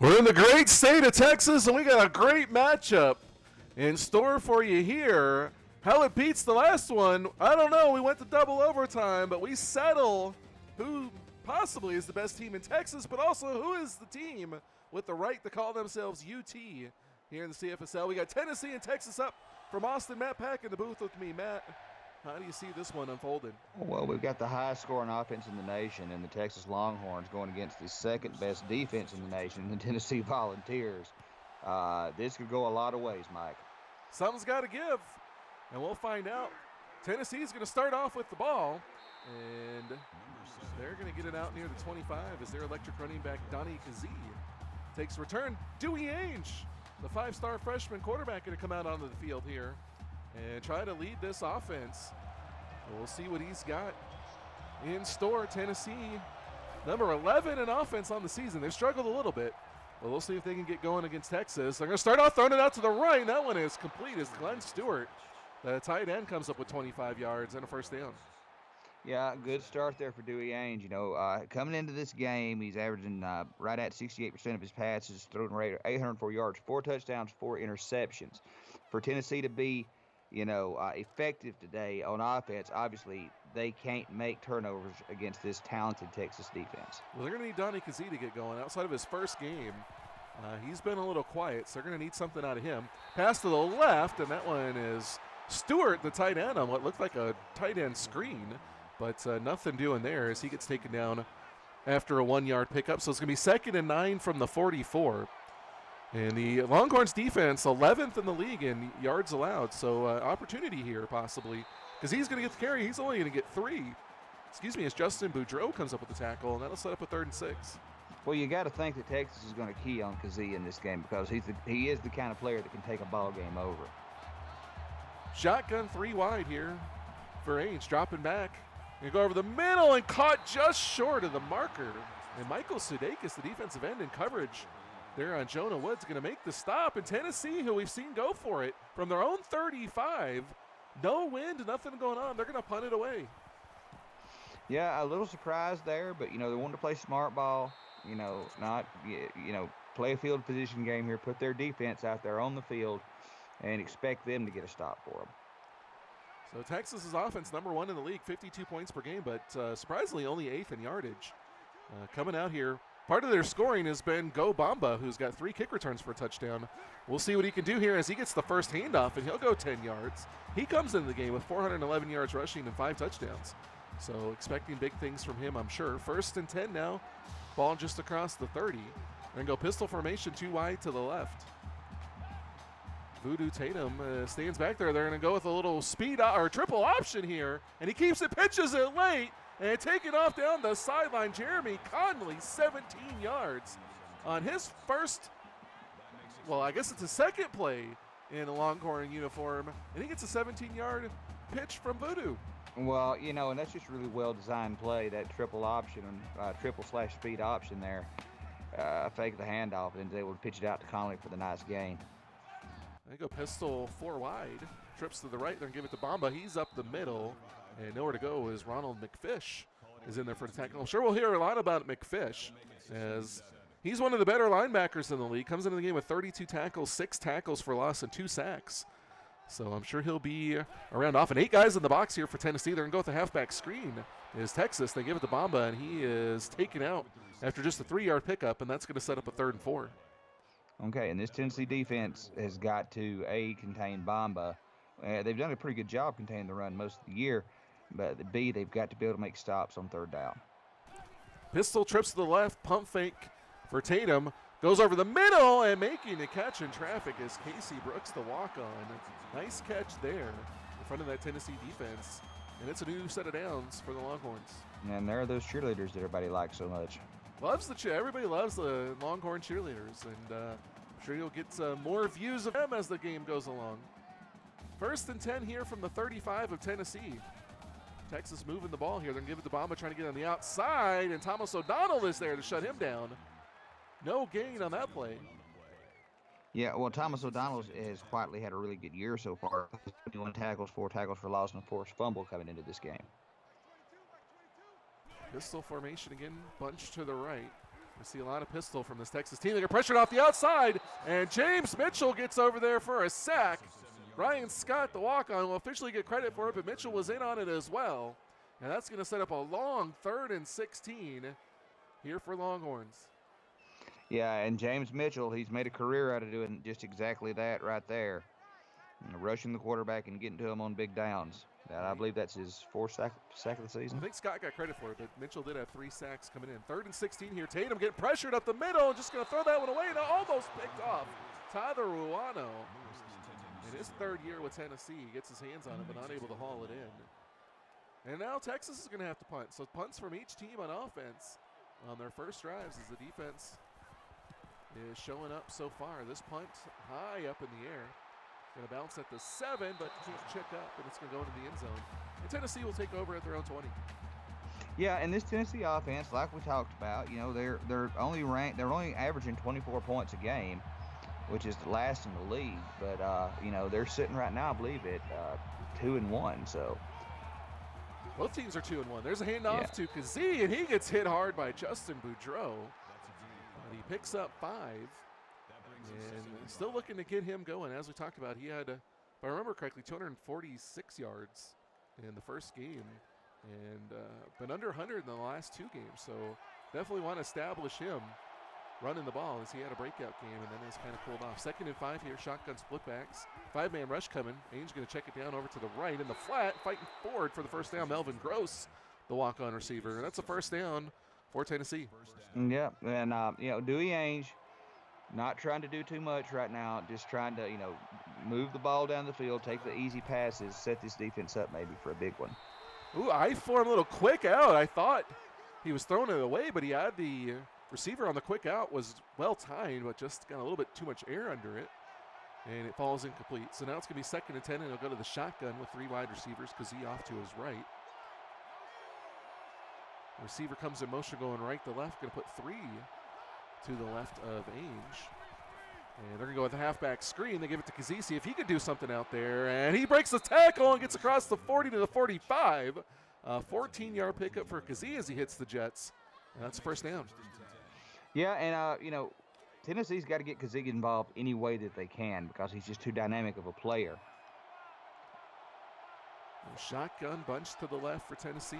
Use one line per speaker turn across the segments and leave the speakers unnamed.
We're in the great state of Texas, and we got a great matchup in store for you here. How it beats the last one, I don't know. We went to double overtime, but we settle who possibly is the best team in Texas, but also who is the team with the right to call themselves UT here in the CFSL. We got Tennessee and Texas up from Austin. Matt Pack in the booth with me. Matt, how do you see this one unfolding?
Well, we've got the highest scoring offense in the nation in the Texas Longhorns going against the second best defense in the nation, the Tennessee Volunteers. This could go a lot of ways, Mike.
Something's got to give, and we'll find out. Tennessee's going to start off with the ball, and they're going to get it out near the 25 as their electric running back, Donnie Kazee, takes return. Dewey Ainge, the five-star freshman quarterback, going to come out onto the field here and try to lead this offense. We'll see what he's got in store. Tennessee, number 11 in offense on the season. They've struggled a little bit, but we'll see if they can get going against Texas. They're going to start off throwing it out to the right, and that one is complete as Glenn Stewart, the tight end, comes up with 25 yards and a first down.
Yeah, good start there for Dewey Ainge. You know, coming into this game, he's averaging right at 68% of his passes, throwing rate 804 yards, 4 touchdowns, 4 interceptions. For Tennessee to be, effective today on offense, obviously they can't make turnovers against this talented Texas defense.
Well, they're going to need Donnie Kazee to get going. Outside of his first game, he's been a little quiet, so they're going to need something out of him. Pass to the left, and that one is Stewart, the tight end, on what looked like a tight end screen. But nothing doing there as he gets taken down after a 1-yard pickup. So it's going to be 2nd and 9 from the 44. And the Longhorns defense, 11th in the league in yards allowed. So opportunity here possibly because he's going to get the carry. He's only going to get 3. As Justin Boudreau comes up with the tackle, and that'll set up a 3rd and 6.
Well, you got to think that Texas is going to key on Kazee in this game because he is the kind of player that can take a ball game over.
Shotgun 3 wide here for Ainge, dropping back. You go over the middle and caught just short of the marker. And Michael Sudeikis, the defensive end in coverage there on Jonah Woods, going to make the stop. And Tennessee, who we've seen go for it from their own 35, no wind, nothing going on. They're going to punt it away.
Yeah, a little surprise there, but, they wanted to play smart ball, not, play a field position game here, put their defense out there on the field and expect them to get a stop for them.
So Texas's offense, number 1 in the league, 52 points per game, but surprisingly only 8th in yardage. Coming out here, part of their scoring has been Go Bamba, who's got 3 kick returns for a touchdown. We'll see what he can do here as he gets the first handoff, and he'll go 10 yards. He comes into the game with 411 yards rushing and 5 touchdowns. So expecting big things from him, I'm sure. 1st and 10 now, ball just across the 30. They're going to go pistol formation, 2 wide to the left. Voodoo Tatum stands back there. They're going to go with a little speed or triple option here, and he keeps it, pitches it late, and taking off down the sideline. Jeremy Conley, 17 yards on his first, well, I guess it's his second play in a Longhorn uniform, and he gets a 17-yard pitch from Voodoo.
Well, and that's just a really well-designed play, that triple option, triple/speed option there. Fake the handoff and is able to pitch it out to Conley for the nice gain.
They go pistol 4 wide, trips to the right, they're going to give it to Bamba. He's up the middle, and nowhere to go is Ronald McFish is in there for the tackle. I'm sure we'll hear a lot about McFish as he's one of the better linebackers in the league. Comes into the game with 32 tackles, 6 tackles for loss, and 2 sacks. So I'm sure he'll be around often. 8 guys in the box here for Tennessee. They're going to go with the halfback screen is Texas. They give it to Bamba, and he is taken out after just a 3-yard pickup, and that's going to set up a 3rd and 4.
Okay, and this Tennessee defense has got to, A, contain Bamba. They've done a pretty good job containing the run most of the year, but B, they've got to be able to make stops on 3rd down.
Pistol trips to the left, pump fake for Tatum. Goes over the middle and making the catch in traffic is Casey Brooks, the walk-on. Nice catch there in front of that Tennessee defense. And it's a new set of downs for the Longhorns.
And there are those cheerleaders that everybody likes so much.
Everybody loves the Longhorn cheerleaders, and I'm sure you'll get more views of them as the game goes along. 1st and 10 here from the 35 of Tennessee. Texas moving the ball here. They're going to give it to Bamba, trying to get on the outside, and Thomas O'Donnell is there to shut him down. No gain on that play.
Yeah, well, Thomas O'Donnell has quietly had a really good year so far. 21 tackles, 4 tackles for loss, and a forced fumble coming into this game.
Pistol formation again, bunch to the right. We see a lot of pistol from this Texas team. They get pressured off the outside, and James Mitchell gets over there for a sack. Ryan Scott, the walk-on, will officially get credit for it, but Mitchell was in on it as well. And that's going to set up a long 3rd and 16 here for Longhorns.
Yeah, and James Mitchell, he's made a career out of doing just exactly that right there. Rushing the quarterback and getting to him on big downs. I believe that's his 4th sack of the season.
I think Scott got credit for it, but Mitchell did have 3 sacks coming in. 3rd and 16 here. Tatum getting pressured up the middle and just going to throw that one away and almost picked off. Tyler Ruano, in his 3rd year with Tennessee, gets his hands on it but not able to haul it in. And now Texas is going to have to punt. So punts from each team on offense on their first drives as the defense is showing up so far. This punt high up in the air. Going to bounce at the 7, but can't check up, and it's going to go into the end zone. And Tennessee will take over at their own 20.
Yeah, and this Tennessee offense, like we talked about, you know, they're only averaging 24 points a game, which is the last in the league. But you know, they're sitting right now, I believe, at 2-1. So
both teams are 2-1. There's a handoff to Kazee, and he gets hit hard by Justin Boudreau. He picks up 5. And still looking to get him going. As we talked about, he had, if I remember correctly, 246 yards in the first game and been under 100 in the last 2 games. So definitely want to establish him running the ball as he had a breakout game and then has kind of pulled off. 2nd and 5 here, shotgun split backs. 5-man rush coming. Ainge going to check it down over to the right in the flat, fighting forward for the first down. Melvin Gross, the walk-on receiver. And that's a first down for Tennessee.
Yeah, and, you know, Dewey Ainge, not trying to do too much right now, just trying to, you know, move the ball down the field, take the easy passes, set this defense up maybe for a big one.
Ooh, I formed a little quick out. I thought he was throwing it away, but he had the receiver on the quick out, was well timed, but just got a little bit too much air under it, and it falls incomplete. So now it's going to be 2nd and 10, and he'll go to the shotgun with 3 wide receivers, Kazee off to his right. The receiver comes in motion going right to left, going to put 3 to the left of Ainge. And they're going to go with a halfback screen. They give it to Kazee, see if he could do something out there. And he breaks the tackle and gets across the 40 to the 45. 14-yard pickup for Kazee as he hits the Jets. And that's first down.
Yeah, and, you know, Tennessee's got to get Kazee involved any way that they can because he's just too dynamic of a player.
Shotgun bunch to the left for Tennessee.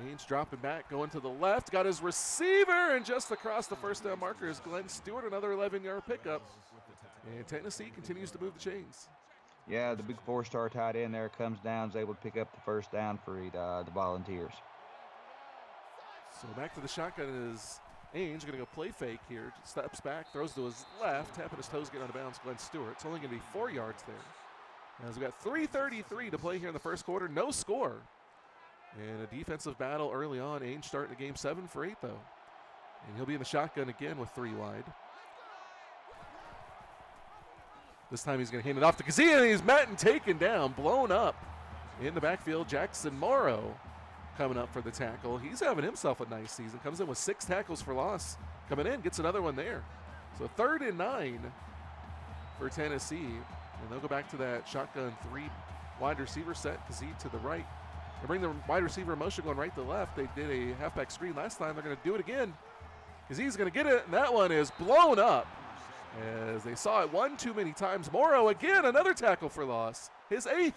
Ainge dropping back, going to the left, got his receiver, and just across the first down marker is Glenn Stewart, another 11-yard pickup. And Tennessee continues to move the chains.
Yeah, the big 4-star tight end there comes down, is able to pick up the first down for the Volunteers.
So back to the shotgun is Ainge, going to go play fake here. Steps back, throws to his left, tapping his toes, getting out of bounds, Glenn Stewart. It's only going to be 4 yards there. As we've got 3:33 to play here in the first quarter, no score. And a defensive battle early on. Ainge starting the game 7 for 8, though. And he'll be in the shotgun again with 3 wide. This time he's going to hand it off to Kazee, and he's met and taken down, blown up in the backfield. Jackson Morrow coming up for the tackle. He's having himself a nice season. Comes in with 6 tackles for loss. Coming in, gets another one there. So 3rd and 9 for Tennessee. And they'll go back to that shotgun 3 wide receiver set. Kazee to the right. They bring the wide receiver in motion going right to left. They did a halfback screen last time. They're going to do it again. Kazee's going to get it, and that one is blown up as they saw it one too many times. Morrow again, another tackle for loss. His 8th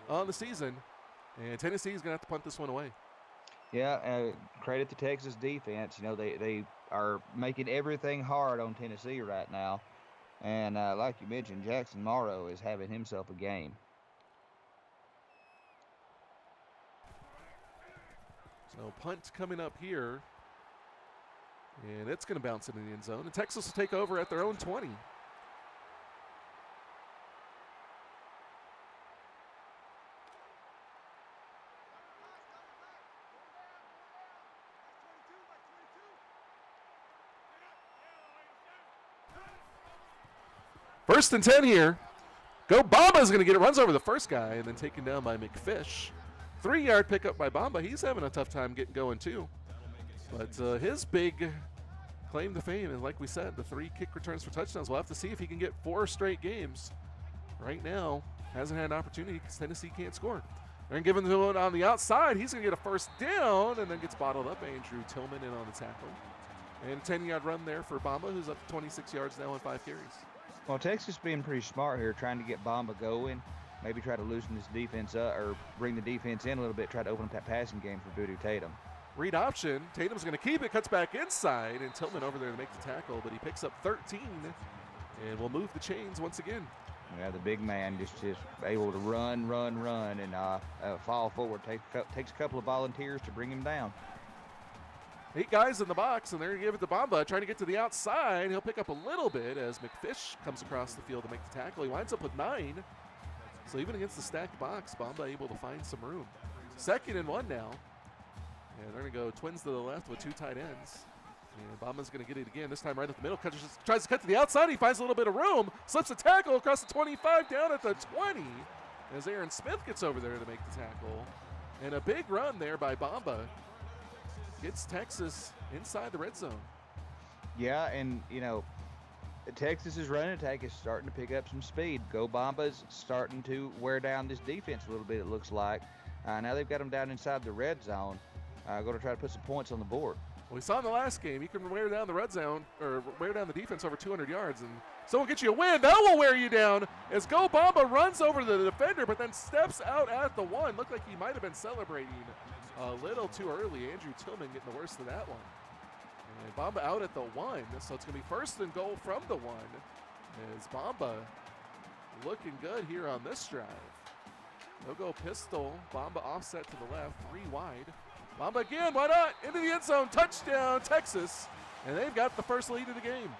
on the season. And Tennessee's going to have to punt this one away.
Yeah, credit to Texas defense. You know, they are making everything hard on Tennessee right now. And like you mentioned, Jackson Morrow is having himself a game.
So punt coming up here. And it's going to bounce into the end zone. And Texas will take over at their own 20. First and 10 here. Go Bamba's going to get it. Runs over the first guy and then taken down by McFish. 3-yard pickup by Bamba. He's having a tough time getting going too. But his big claim to fame is, like we said, the 3 kick returns for touchdowns. We'll have to see if he can get 4 straight games. Right now, hasn't had an opportunity because Tennessee can't score. And given to it on the outside, he's going to get a first down and then gets bottled up. Andrew Tillman in on the tackle. And a 10-yard run there for Bamba, who's up to 26 yards now on 5 carries.
Well, Texas being pretty smart here, trying to get Bamba going. Maybe try to loosen this defense up or bring the defense in a little bit, try to open up that passing game for Voodoo Tatum.
Read option. Tatum's going to keep it, cuts back inside, and Tillman over there to make the tackle, but he picks up 13 and will move the chains once again.
Yeah, the big man just able to run, and fall forward. Takes a couple of volunteers to bring him down.
8 guys in the box, and they're going to give it to Bamba, trying to get to the outside. He'll pick up a little bit as McFish comes across the field to make the tackle. He winds up with 9. So even against the stacked box, Bamba able to find some room. 2nd and 1 now. And they're going to go twins to the left with 2 tight ends. And Bamba's going to get it again, this time right at the middle. Tries to cut to the outside. He finds a little bit of room. Slips a tackle across the 25 down at the 20 as Aaron Smith gets over there to make the tackle. And a big run there by Bamba gets Texas inside the red zone.
Yeah, and, Texas's running attack is starting to pick up some speed. Go Bamba's starting to wear down this defense a little bit, it looks like. Now they've got them down inside the red zone. Going to try to put some points on the board.
Well, we saw in the last game, you can wear down the red zone, or wear down the defense over 200 yards, and someone gets you a win. That will wear you down as Go Bamba runs over the defender, but then steps out at the 1. Looked like he might have been celebrating a little too early. Andrew Tillman getting the worst of that one. And Bamba out at the 1, so it's going to be 1st and goal from the 1. As Bamba looking good here on this drive. They'll go pistol. Bamba offset to the left, 3 wide. Bamba again, why not? Into the end zone, touchdown, Texas. And they've got the first lead of the game.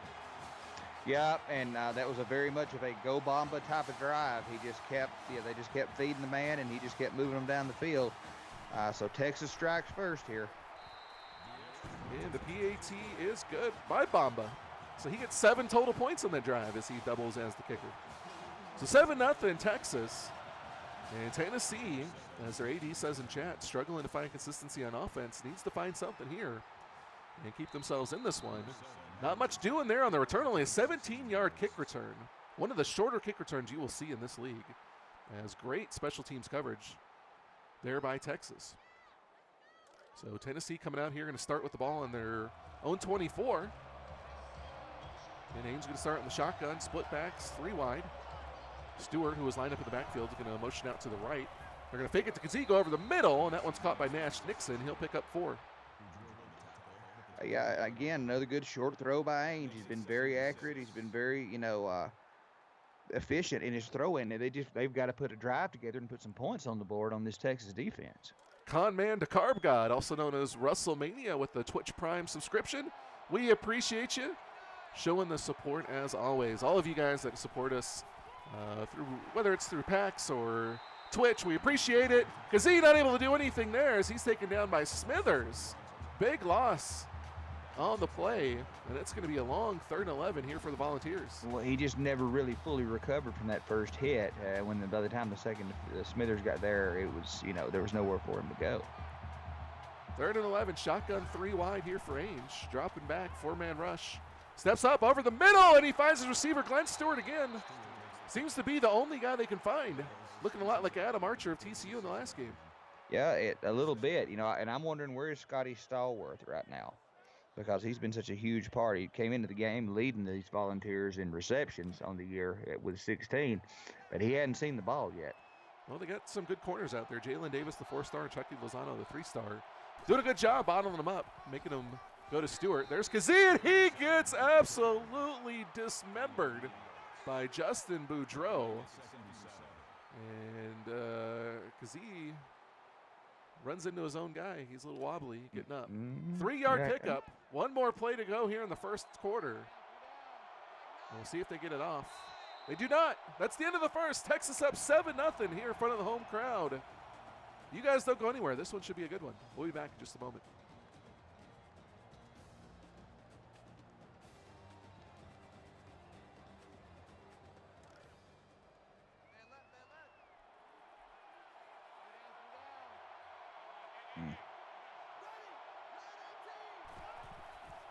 Yeah, and that was a very much of a Go Bamba type of drive. They just kept feeding the man, and he just kept moving them down the field. So Texas strikes first here.
And the PAT is good by Bamba. So he gets 7 total points on that drive as he doubles as the kicker. So 7-0 Texas. And Tennessee, as their AD says in chat, struggling to find consistency on offense, needs to find something here and keep themselves in this one. Not much doing there on the return, only a 17-yard kick return. One of the shorter kick returns you will see in this league. As great special teams coverage there by Texas. So Tennessee coming out here, going to start with the ball on their own 24. And Ames going to start in the shotgun, split backs, 3 wide. Stewart, who was lined up in the backfield, is going to motion out to the right. They're going to fake it to Kazee, go over the middle, and that one's caught by Nash Nixon. He'll pick up 4.
Yeah, again, another good short throw by Ainge. He's been very accurate. He's been very, efficient in his throwing. They've got to put a drive together and put some points on the board on this Texas defense.
Con Man to Carb God, also known as WrestleMania, with the Twitch Prime subscription. We appreciate you showing the support as always. All of you guys that support us through, whether it's through PAX or Twitch, we appreciate it. Kazee not able to do anything there as he's taken down by Smithers. Big loss on the play, and it's going to be a long 3rd and 11 here for the Volunteers.
Well, he just never really fully recovered from that first hit. By the time the second Smithers got there, it was, there was nowhere for him to go.
3rd and 11, shotgun 3 wide here for Ainge. Dropping back, 4-man rush. Steps up over the middle, and he finds his receiver, Glenn Stewart, again. Seems to be the only guy they can find. Looking a lot like Adam Archer of TCU in the last game.
Yeah, a little bit, and I'm wondering where is Scotty Stallworth right now, because he's been such a huge part. He came into the game leading these Volunteers in receptions on the year with 16, but he hadn't seen the ball yet.
Well, they got some good corners out there. Jalen Davis, the 4-star, Chucky Lozano, the 3-star. Doing a good job bottling them up, making them go to Stewart. There's Kazee, and he gets absolutely dismembered by Justin Boudreau. And Kazee runs into his own guy. He's a little wobbly, getting up. 3-yard pickup. 1 more play to go here in the first quarter. We'll see if they get it off. They do not. That's the end of the first. Texas up 7-0 here in front of the home crowd. You guys don't go anywhere. This one should be a good one. We'll be back in just a moment.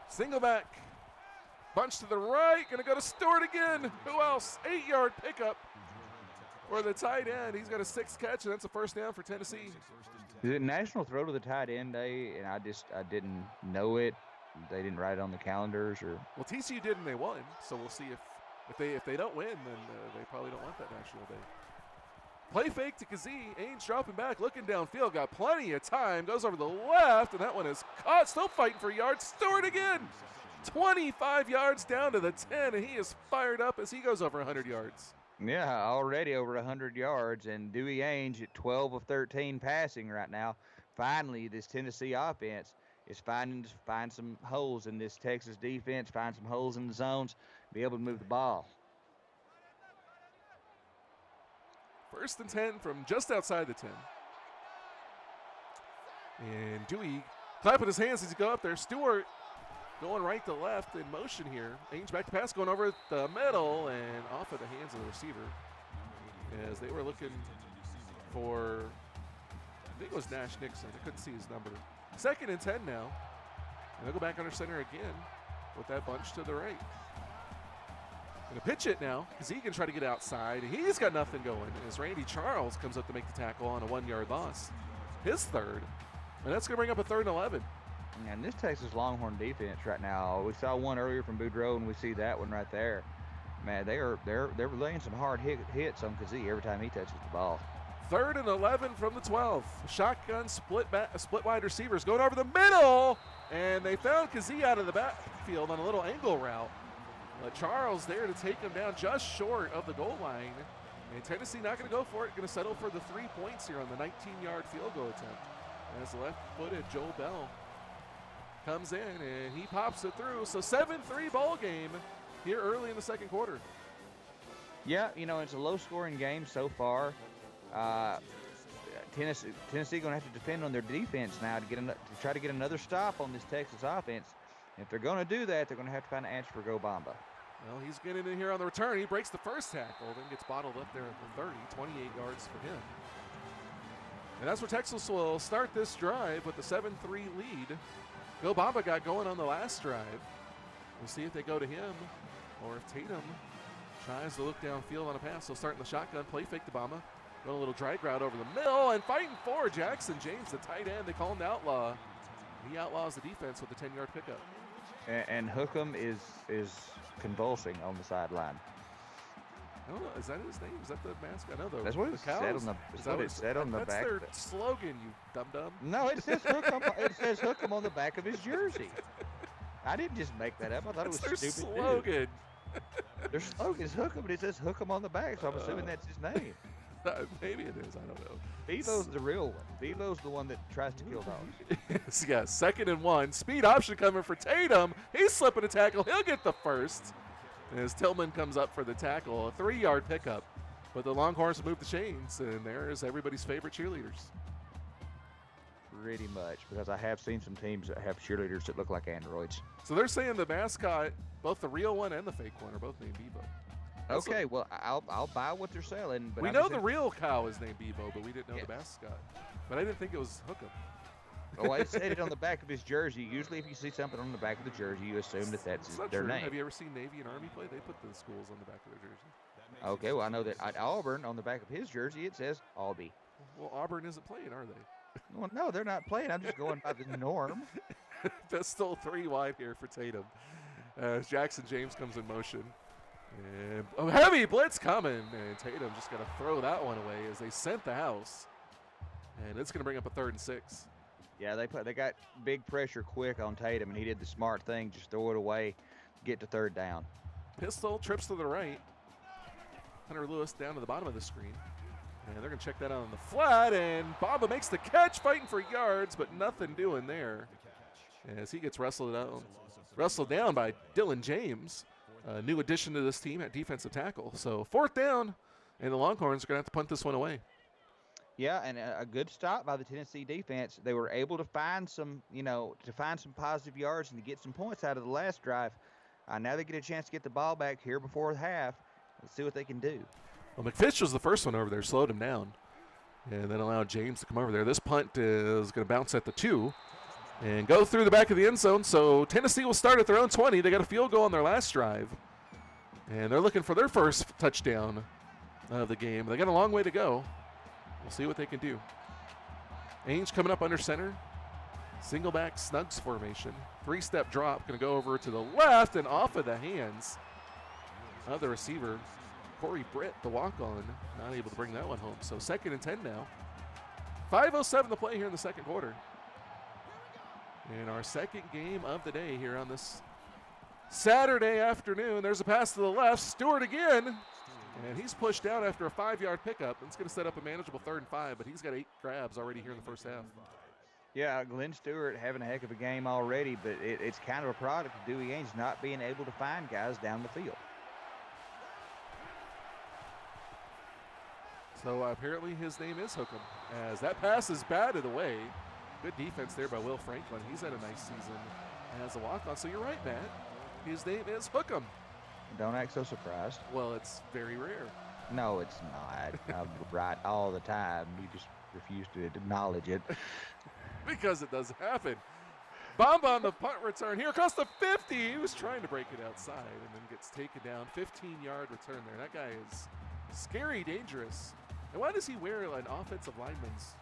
Single back. Bunch to the right. Going to go to Stewart again. Who else? 8-yard pickup for the tight end. He's got a 6th catch, and that's a first down for Tennessee.
The National Throw to the Tight End Day, and I didn't know it. They didn't write it on the calendars, or
well, TCU did, and they won. So we'll see if they don't win, then they probably don't want that National Day. Play fake to Kazee. Ainge dropping back, looking downfield, got plenty of time, goes over the left, and that one is caught. Still fighting for yards. Stewart again. 25 yards down to the 10, and he is fired up as he goes over 100 yards.
Yeah, already over 100 yards, and Dewey Ainge at 12 of 13 passing right now. Finally, this Tennessee offense is find some holes in this Texas defense, find some holes in the zones, be able to move the ball.
1st and 10 from just outside the 10. And Dewey clapping his hands as he go up there. Stewart going right to left in motion here. Ainge back to pass, going over the middle and off of the hands of the receiver. As they were looking for, I think it was Nash Nixon. I couldn't see his number. 2nd and 10 now. And they'll go back under center again with that bunch to the right. Gonna pitch it now because he can try to get outside. He's got nothing going as Randy Charles comes up to make the tackle on a 1-yard loss. His 3rd. And that's gonna bring up a 3rd and 11.
And this Texas Longhorn defense right now, we saw one earlier from Boudreaux, and we see that one right there. Man, they're laying some hard hits on Kazee every time he touches the ball.
3rd and 11 from the 12. Shotgun split wide receivers going over the middle, and they found Kazee out of the backfield on a little angle route. But Charles there to take him down just short of the goal line. And Tennessee not going to go for it, going to settle for the 3 points here on the 19-yard field goal attempt. As left-footed Joel Bell comes in, and he pops it through. So 7-3 ball game here early in the 2nd quarter.
Yeah, it's a low-scoring game so far. Tennessee going to have to depend on their defense now to try to get another stop on this Texas offense. If they're going to do that, they're going to have to find an answer for Go Bamba.
Well, he's getting in here on the return. He breaks the 1st tackle, then gets bottled up there at the 30, 28 yards for him. And that's where Texas will start this drive with the 7-3 lead. Go Bamba got going on the last drive. We'll see if they go to him or if Tatum tries to look downfield on a pass. He'll start in the shotgun, play fake to Bamba. Go a little drag route over the middle and fighting for Jackson James, the tight end. They call him the outlaw. He outlaws the defense with a 10-yard pickup.
And Hookham is convulsing on the sideline.
I don't know. Is that his name? Is that the mascot? No,
that's what it said on the. That's what it said on the back.
That's their slogan, you dum-dum.
No, it says Hookham. It says Hookham on the back of his jersey. I didn't just make that up. I thought it was
their
stupid.
Slogan.
Their slogan is Hookham, but it says Hookham on the back, so I'm assuming that's his name.
Maybe it is. I don't know.
Bevo's the real one. Bevo's the one that tries to kill dogs.
Yes, 2nd and 1. Speed option coming for Tatum. He's slipping a tackle. He'll get the 1st. As Tillman comes up for the tackle, a 3-yard pickup. But the Longhorns move the chains, and there's everybody's favorite cheerleaders.
Pretty much, because I have seen some teams that have cheerleaders that look like androids.
So they're saying the mascot, both the real one and the fake one, are both named Bevo.
Okay, well, I'll buy what they're selling. But
we know the real cow is named Bevo, but we didn't know the mascot. But I didn't think it was Hookham.
Oh, it said it on the back of his jersey. Usually if you see something on the back of the jersey, you assume that that's their name.
Have you ever seen Navy and Army play? They put the schools on the back of their jersey.
Okay, well, I know that at Auburn, on the back of his jersey, it says Albee.
Well, Auburn isn't playing, are they?
Well, no, they're not playing. I'm just going by the norm.
Pistol 3 wide here for Tatum. As Jackson James comes in motion. And a heavy blitz coming. And Tatum just got to throw that one away as they sent the house. And it's going to bring up a 3rd and 6.
Yeah, they got big pressure quick on Tatum, and he did the smart thing, just throw it away, get to 3rd down.
Pistol trips to the right. Hunter Lewis down to the bottom of the screen. And they're going to check that out on the flat, and Bamba makes the catch, fighting for yards, but nothing doing there as he gets wrestled down by Dylan James, a new addition to this team at defensive tackle. So 4th down, and the Longhorns are going to have to punt this one away.
Yeah, and a good stop by the Tennessee defense. They were able to find some, some positive yards and to get some points out of the last drive. Now they get a chance to get the ball back here before the half. Let's see what they can do.
Well, McFish was the first one over there, slowed him down, and then allowed James to come over there. This punt is going to bounce at the 2 and go through the back of the end zone. So Tennessee will start at their own 20. They got a field goal on their last drive, and they're looking for their first touchdown of the game. They got a long way to go. We'll see what they can do. Ainge coming up under center. Single back snugs formation. 3-step drop. Going to go over to the left and off of the hands of the receiver. Corey Britt, the walk-on, not able to bring that one home. So 2nd and 10 now. 5:07 to play here in the second quarter. And our second game of the day here on this Saturday afternoon. There's a pass to the left. Stewart again. And he's pushed out after a 5-yard pickup. It's going to set up a manageable 3rd and 5, but he's got 8 grabs already here in the first half.
Yeah, Glenn Stewart having a heck of a game already, but it's kind of a product of Dewey Ainge not being able to find guys down the field.
So apparently his name is Hookem, as that pass is batted away. Good defense there by Will Franklin. He's had a nice season as a walk-on. So you're right, Matt. His name is Hookem.
Don't act so surprised.
Well, it's very rare.
No, it's not. I'm right all the time. You just refuse to acknowledge it.
Because it doesn't happen. Bamba on the punt return here across the 50. He was trying to break it outside and then gets taken down. 15-yard return there. That guy is scary dangerous. And why does he wear an offensive lineman's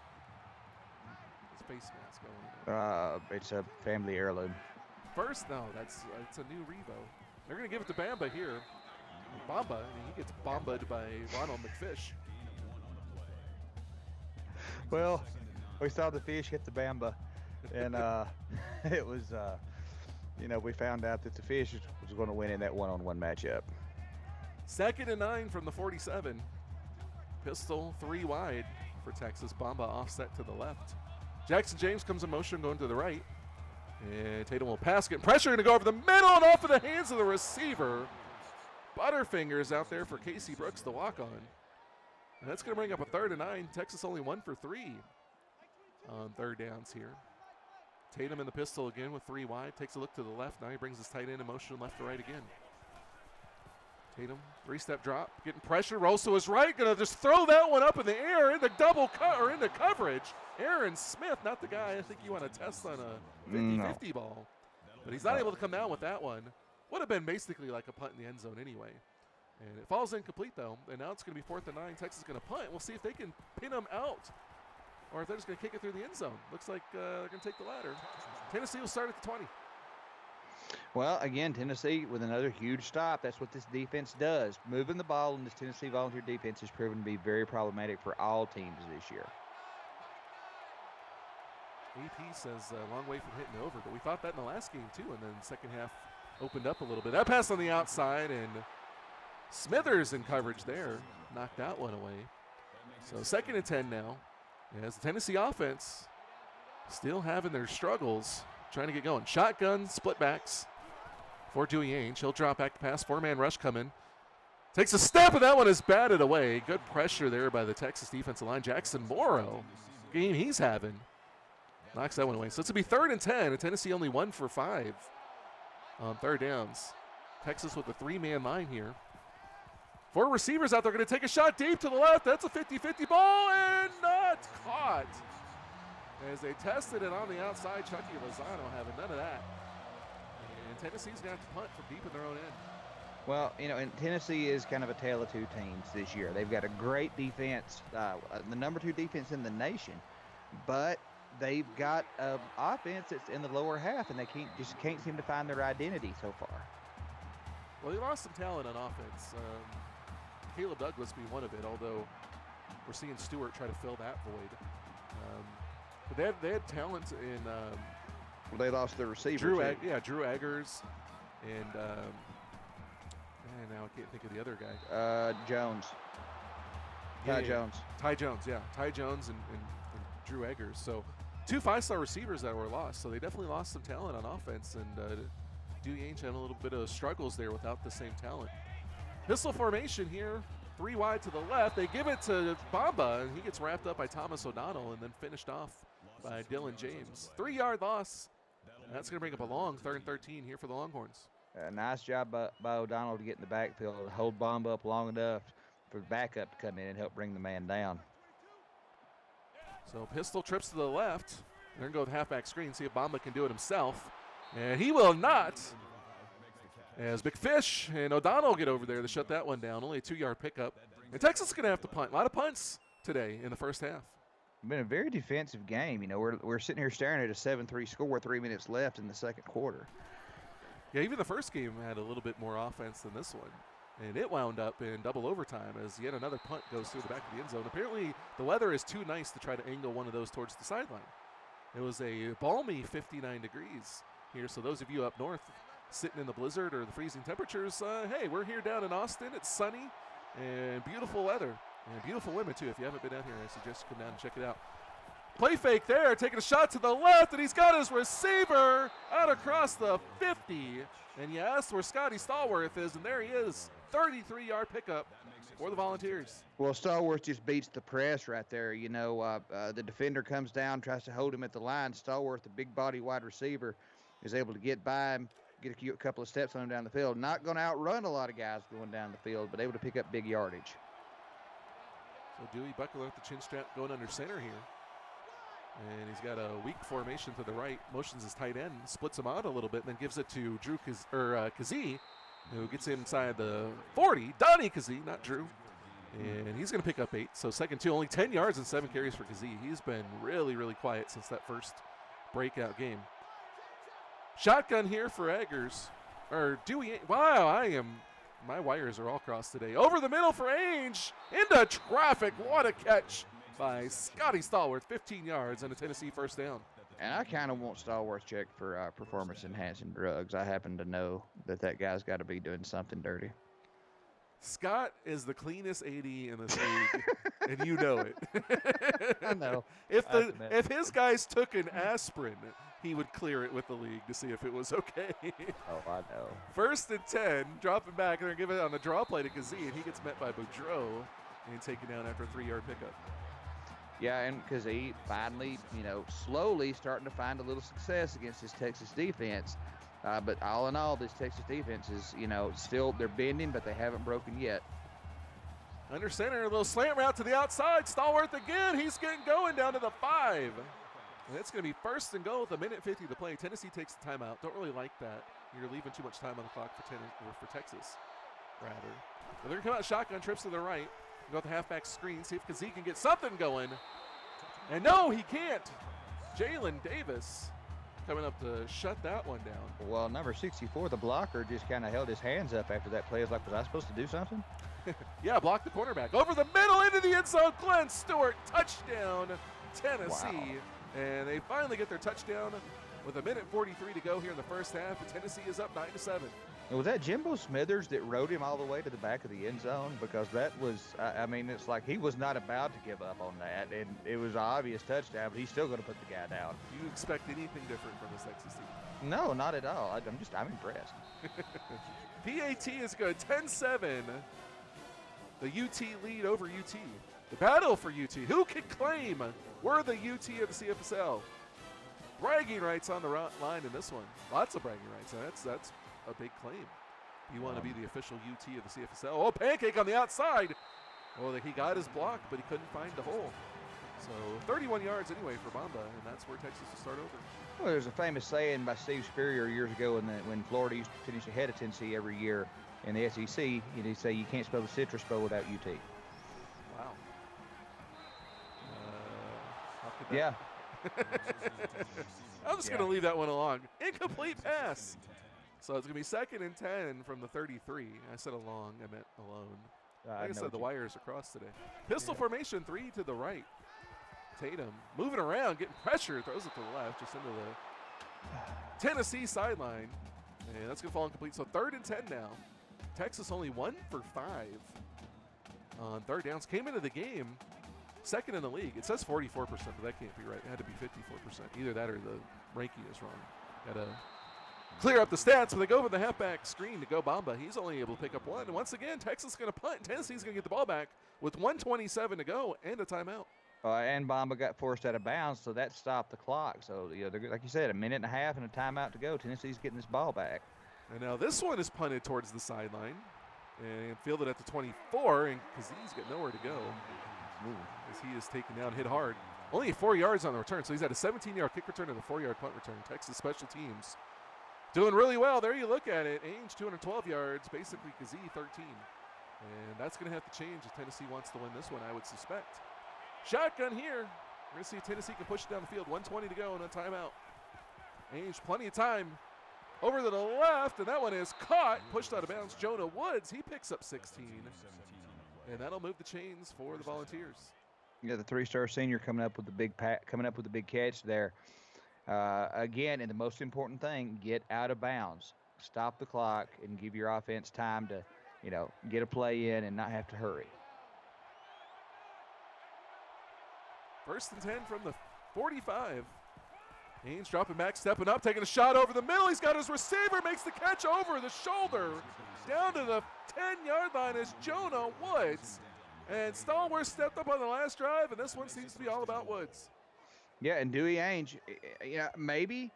face mask going?
It's a family heirloom.
First, no, it's a new Revo. They're going to give it to Bamba here. Bamba, he gets bombed by Ronald McFish.
Well, we saw the fish hit the Bamba, and it was, we found out that the fish was going to win in that one-on-one matchup.
2nd and 9 from the 47. Pistol 3 wide for Texas. Bamba offset to the left. Jackson James comes in motion going to the right. And Tatum will pass, getting pressure, going to go over the middle and off of the hands of the receiver. Butterfingers out there for Casey Brooks, the walk-on. And that's going to bring up a 3rd and 9. Texas only 1 for 3 on 3rd downs here. Tatum in the pistol again with 3 wide. Takes a look to the left. Now he brings his tight end in motion left to right again. Tatum, 3-step drop, getting pressure, rolls to his right, gonna just throw that one up in the air into into coverage. Aaron Smith, not the guy I think you want to test on a 50-50 ball. But he's not able to come down with that one. Would have been basically like a punt in the end zone anyway. And it falls incomplete though, and now it's gonna be 4th and 9. Texas is gonna punt. We'll see if they can pin him out or if they're just gonna kick it through the end zone. Looks like they're gonna take the latter. Tennessee will start at the 20.
Well, again, Tennessee with another huge stop. That's what this defense does. Moving the ball in this Tennessee Volunteer defense has proven to be very problematic for all teams this year.
AP says a long way from hitting over, but we thought that in the last game too, and then second half opened up a little bit. That pass on the outside, and Smithers in coverage there. Knocked that one away. So 2nd and 10 now. As the Tennessee offense still having their struggles, trying to get going. Shotgun, split backs for Dewey Ainge. He'll drop back to pass. 4-man rush coming. Takes a step, and that one is batted away. Good pressure there by the Texas defensive line. Jackson Morrow, game he's having, knocks that one away. So it's going to be 3rd and 10, and Tennessee only 1 for 5 on 3rd downs. Texas with a 3-man line here. 4 receivers out there going to take a shot deep to the left. That's a 50-50 ball, and not caught. As they tested it on the outside, Chucky Lozano having none of that. And Tennessee's going to have to punt from deep in their own end.
Well, and Tennessee is kind of a tale of two teams this year. They've got a great defense, the number 2 defense in the nation, but they've got an offense that's in the lower half, and they can't seem to find their identity so far.
Well, they lost some talent on offense. Caleb Douglas being one of it, although we're seeing Stewart try to fill that void. But they had talent in
well, they lost their receiver.
Drew Eggers, and now I can't think of the other guy.
Jones. Ty Jones.
Ty Jones, yeah. Ty Jones and Drew Eggers. So 2 5-star receivers that were lost. So they definitely lost some talent on offense, and Dewey Ainge had a little bit of struggles there without the same talent. Pistol formation here. 3 wide to the left. They give it to Bamba, and he gets wrapped up by Thomas O'Donnell and then finished off by Dylan James. 3-yard loss. And that's going to bring up a long 3rd and 13 here for the Longhorns.
Nice job by O'Donnell to get in the backfield and hold Bamba up long enough for the backup to come in and help bring the man down.
So Pistol trips to the left. They're going to go with halfback screen, see if Bamba can do it himself. And he will not. As McFish and O'Donnell get over there to shut that one down. Only a 2-yard pickup. And Texas is going to have to punt. A lot of punts today in the first half.
Been a very defensive game. You know, we're sitting here staring at a 7-3 score, 3 minutes left in the second quarter.
Yeah, even the first game had a little bit more offense than this one. And it wound up in double overtime as yet another punt goes through the back of the end zone. Apparently, the weather is too nice to try to angle one of those towards the sideline. It was a balmy 59 degrees here. So those of you up north sitting in the blizzard or the freezing temperatures, hey, we're here down in Austin. It's sunny and beautiful weather. And beautiful women, too. If you haven't been out here, I suggest you come down and check it out. Play fake there, taking a shot to the left, and he's got his receiver out across the 50. And you asked where Scotty Stallworth is, and there he is. 33-yard pickup for the Volunteers.
Well, Stallworth just beats the press right there. You know, the defender comes down, tries to hold him at the line. Stallworth, the big body wide receiver, is able to get by him, get a couple of steps on him down the field. Not going to outrun a lot of guys going down the field, but able to pick up big yardage.
So Dewey Buckler at the chin strap going under center here. And he's got a weak formation to the right, motions his tight end, splits him out a little bit, and then gives it to Kazee, who gets inside the 40. Donnie Kazee, not Drew. And he's going to pick up 8. So second 2, only 10 yards and 7 carries for Kazee. He's been really, really quiet since that first breakout game. Shotgun here for Eggers. Or Dewey. Wow, my wires are all crossed today. Over the middle for Ainge. Into traffic. What a catch by Scotty Stallworth. 15 yards and a Tennessee first down.
And I kind of want Stallworth checked for performance-enhancing drugs. I happen to know that guy's got to be doing something dirty.
Scott is the cleanest AD in this league, and you know it.
I know.
If his guys took an aspirin, he would clear it with the league to see if it was okay.
Oh, I know.
First and 10, dropping back, and they're giving it on the draw play to Kazee, and he gets met by Boudreaux and taken down after a 3-yard pickup.
Yeah, and Kazee finally, slowly starting to find a little success against this Texas defense. But all in all, this Texas defense is, still they're bending, but they haven't broken yet.
Under center, a little slant route to the outside. Stallworth again. He's getting going down to the 5. And it's going to be first and goal with 1:50 to play. Tennessee takes the timeout. Don't really like that. You're leaving too much time on the clock for Texas, rather. But they're going to come out shotgun trips to the right. Go with the halfback screen, see if Kazee can get something going. And no, he can't. Jalen Davis coming up to shut that one down.
Well, number 64, the blocker, just kind of held his hands up after that play. Was like, was I supposed to do something?
Yeah, block the cornerback. Over the middle into the end zone. Glenn Stewart, touchdown, Tennessee.
Wow.
And they finally get their touchdown with 1:43 to go here in the first half. And Tennessee is up 9-7.
And was that Jimbo Smithers that rode him all the way to the back of the end zone? Because that was, it's like he was not about to give up on that. And it was an obvious touchdown, but he's still going to put the guy down.
Do you expect anything different from this Texas team?
No, not at all. I'm impressed.
PAT is good, 10-7. The UT lead over UT. The battle for UT. Who can claim we're the UT of the CFSL? Bragging rights on the line in this one. Lots of bragging rights. That's a big claim. You want to be the official UT of the CFSL. Oh, pancake on the outside. Well, he got his block, but he couldn't find the hole. So 31 yards anyway for Bamba, and that's where Texas will start over.
Well, there's a famous saying by Steve Spurrier years ago when Florida used to finish ahead of Tennessee every year in the SEC. He'd say you can't spell the Citrus Bowl without UT.
Wow. How could that?
Yeah.
I'm just going to leave that one along. Incomplete pass. So it's going to be 2nd and 10 from the 33. I said along, I meant alone. Like I said, the wires are crossed today. Pistol formation, 3 to the right. Tatum moving around, getting pressure, throws it to the left, just into the Tennessee sideline. And that's going to fall incomplete. So 3rd and 10 now. Texas only 1 for 5 on third downs. Came into the game 2nd in the league. It says 44%, but that can't be right. It had to be 54%. Either that or the ranking is wrong. Got to clear up the stats, but they go over the halfback screen to go Bamba. He's only able to pick up 1. And once again, Texas is going to punt. Tennessee's going to get the ball back with 1:27 to go and a timeout.
And Bamba got forced out of bounds, so that stopped the clock. So, like you said, 1.5 minutes and a timeout to go. Tennessee's getting this ball back.
And now this one is punted towards the sideline and fielded at the 24, and Kazee's got nowhere to go. As he is taken down, hit hard. Only 4 yards on the return, so he's had a 17-yard kick return and a 4-yard punt return. Texas special teams doing really well. There you look at it. Ainge, 212 yards. Basically, Kazee, 13. And that's going to have to change if Tennessee wants to win this one, I would suspect. Shotgun here. We're going to see if Tennessee can push it down the field. 1:20 to go and a timeout. Ainge, plenty of time. Over to the left, and that one is caught. Pushed out of bounds. Jonah Woods, he picks up 16. And that'll move the chains for the Volunteers.
Yeah, the three-star senior coming up with the big catch there. Again, and the most important thing, get out of bounds. Stop the clock and give your offense time to, get a play in and not have to hurry.
1st and 10 from the 45. Ainge dropping back, stepping up, taking a shot over the middle. He's got his receiver, makes the catch over the shoulder. Down to the 10-yard line is Jonah Woods. And Stallworth stepped up on the last drive, and this one seems to be all about Woods.
Yeah, and Dewey Ainge, maybe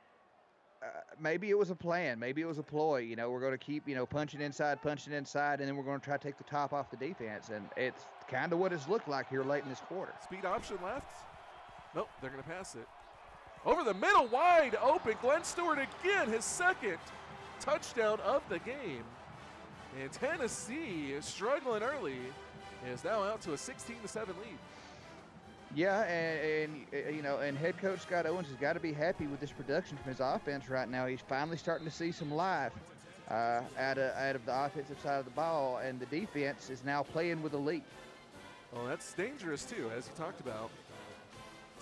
it was a plan. Maybe it was a ploy. We're going to keep, punching inside, and then we're going to try to take the top off the defense. And it's kind of what it's looked like here late in this quarter.
Speed option left. Nope, they're going to pass it. Over the middle, wide open. Glenn Stewart again, his 2nd touchdown of the game. And Tennessee is struggling early. Is now out to a 16-7 lead.
Yeah, and head coach Scott Owens has got to be happy with this production from his offense right now. He's finally starting to see some life out of the offensive side of the ball, and the defense is now playing with a lead.
Well, that's dangerous too, as you talked about.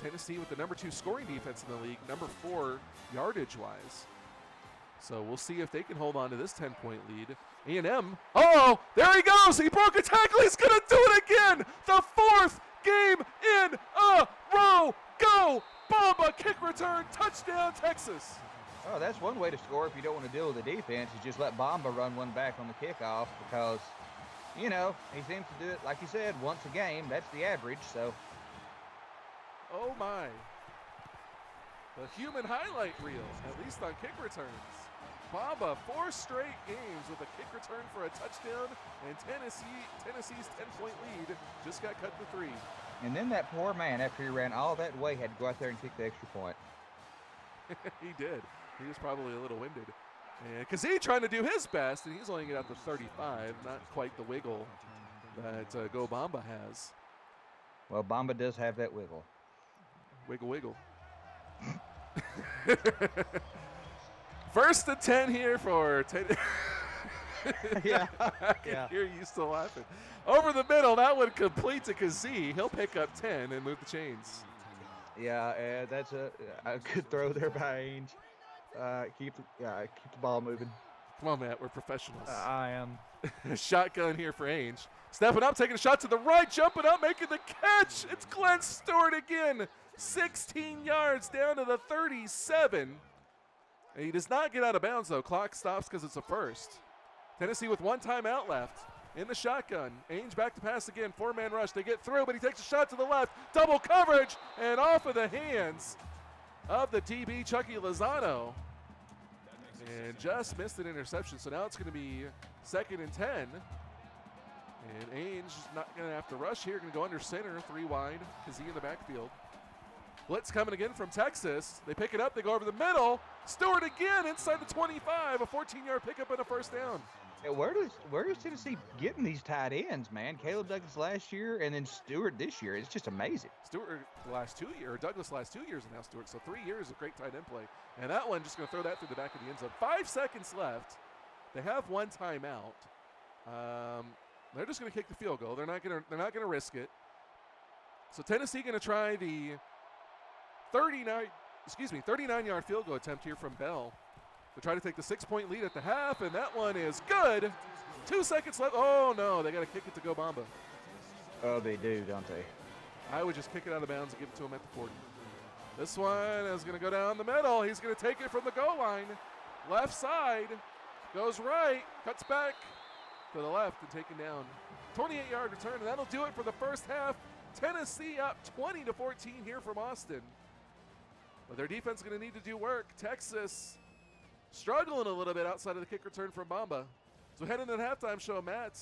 Tennessee with the number 2 scoring defense in the league, number 4 yardage-wise. So we'll see if they can hold on to this 10-point lead. A&M, oh, there he goes. He broke a tackle. He's going to do it again. The 4th game in a row. Go, Bamba, kick return, touchdown, Texas.
Oh, that's one way to score if you don't want to deal with the defense, is just let Bamba run one back on the kickoff because, he seems to do it, like you said, once a game. That's the average, so.
Oh, my. The human highlight reel, at least on kick returns. Bamba, 4 straight games with a kick return for a touchdown, and Tennessee's 10-point lead just got cut to 3.
And then that poor man, after he ran all that way, had to go out there and kick the extra point.
He did. He was probably a little winded. And Kazee trying to do his best, and he's only get out to 35, not quite the wiggle that Go Bamba has.
Well, Bamba does have that wiggle.
Wiggle, wiggle. 1st and 10 here for
Yeah.
I can hear you still laughing. Over the middle, that one complete to Kazee. He'll pick up 10 and move the chains.
Yeah, that's a good throw there by Ainge. Keep the ball moving.
Come on, Matt. We're professionals.
I am.
Shotgun here for Ainge. Stepping up, taking a shot to the right, jumping up, making the catch. It's Glenn Stewart again. 16 yards down to the 37. And he does not get out of bounds, though. Clock stops because it's a first. Tennessee with 1 timeout left in the shotgun. Ainge back to pass again. 4-man rush. They get through, but he takes a shot to the left. Double coverage and off of the hands of the DB, Chucky Lozano. And just missed an interception. So now it's going to be 2nd and 10. And Ainge not going to have to rush here. Going to go under center, 3 wide. Kazee in the backfield. Blitz coming again from Texas. They pick it up. They go over the middle. Stewart again inside the 25. A 14-yard pickup and a first down.
Yeah, where is Tennessee getting these tight ends, man? Caleb Douglas last year and then Stewart this year. It's just amazing.
Stewart last 2 years, or Douglas last 2 years, and now Stewart. So 3 years of great tight end play. And that one just going to throw that through the back of the end zone. 5 seconds left. They have 1 timeout. They're just going to kick the field goal. They're not going to risk it. So Tennessee going to try the 39-yard field goal attempt here from Bell to try to take the 6-point lead at the half, and that one is good. 2 seconds left. Oh, no, they got to kick it to Go Bamba.
Oh, they do, don't they?
I would just kick it out of bounds and give it to him at the 40. This one is going to go down the middle. He's going to take it from the goal line. Left side, goes right, cuts back to the left and taken down. 28-yard return, and that'll do it for the first half. Tennessee up 20-14 here from Austin. But their defense is going to need to do work. Texas struggling a little bit outside of the kick return from Bamba. So heading into the halftime show, Matt,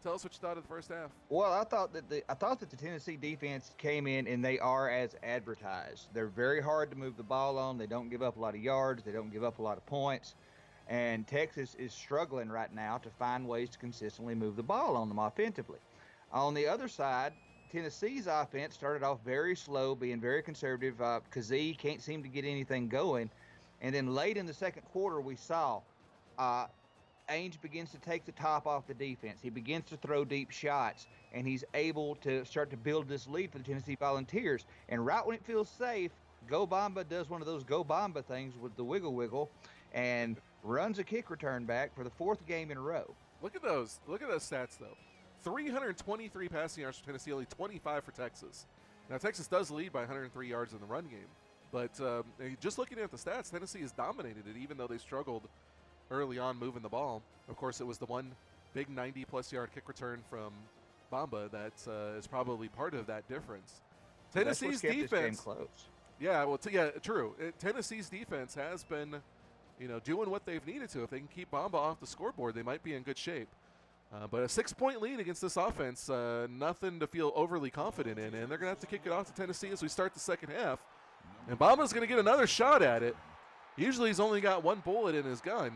tell us what you thought of the first half.
Well, I thought that the Tennessee defense came in and they are as advertised. They're very hard to move the ball on. They don't give up a lot of yards. They don't give up a lot of points. And Texas is struggling right now to find ways to consistently move the ball on them offensively. On the other side, Tennessee's offense started off very slow, being very conservative. Kazee can't seem to get anything going. And then late in the second quarter, we saw uh, Ainge begins to take the top off the defense. He begins to throw deep shots, and he's able to start to build this lead for the Tennessee Volunteers. And right when it feels safe, Go Bamba does one of those Go Bamba things with the wiggle wiggle and runs a kick return back for the 4th game in a row.
Look at those. Look at those stats, though. 323 passing yards for Tennessee, only 25 for Texas. Now, Texas does lead by 103 yards in the run game. But just looking at the stats, Tennessee has dominated it, even though they struggled early on moving the ball. Of course, it was the one big 90-plus yard kick return from Bamba that is probably part of that difference. Tennessee's defense,
close.
Yeah, well, true. Tennessee's defense has been, doing what they've needed to. If they can keep Bamba off the scoreboard, they might be in good shape. But a 6-point lead against this offense, nothing to feel overly confident in, and they're going to have to kick it off to Tennessee as we start the second half. And Bamba's going to get another shot at it. Usually he's only got one bullet in his gun.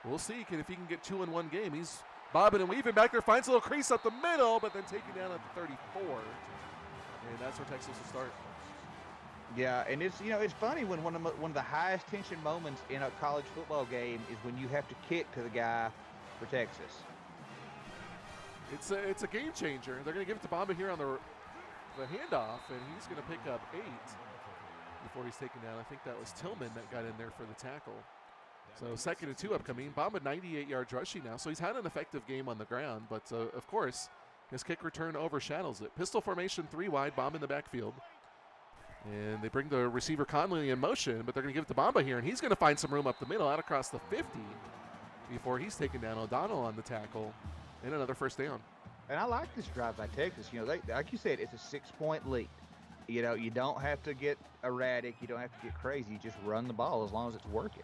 We'll see if he can get 2 in one game. He's bobbing and weaving back there, finds a little crease up the middle, but then taken down at the 34. And that's where Texas will start.
Yeah, and it's funny when one of the highest tension moments in a college football game is when you have to kick to the guy for Texas.
It's a game changer. They're going to give it to Bamba here on the handoff, and he's going to pick up 8 before he's taken down. I think that was Tillman that got in there for the tackle. So 2nd and 2 upcoming. Bamba 98 yards rushing now, so he's had an effective game on the ground, but of course his kick return overshadows it. Pistol formation 3 wide, Bamba in the backfield. And they bring the receiver Conley in motion, but they're going to give it to Bamba here, and he's going to find some room up the middle, out across the 50 before he's taken down. O'Donnell on the tackle, and another first down.
And I like this drive by Texas. Like you said, it's a 6-point lead. You don't have to get erratic. You don't have to get crazy. You just run the ball as long as it's working.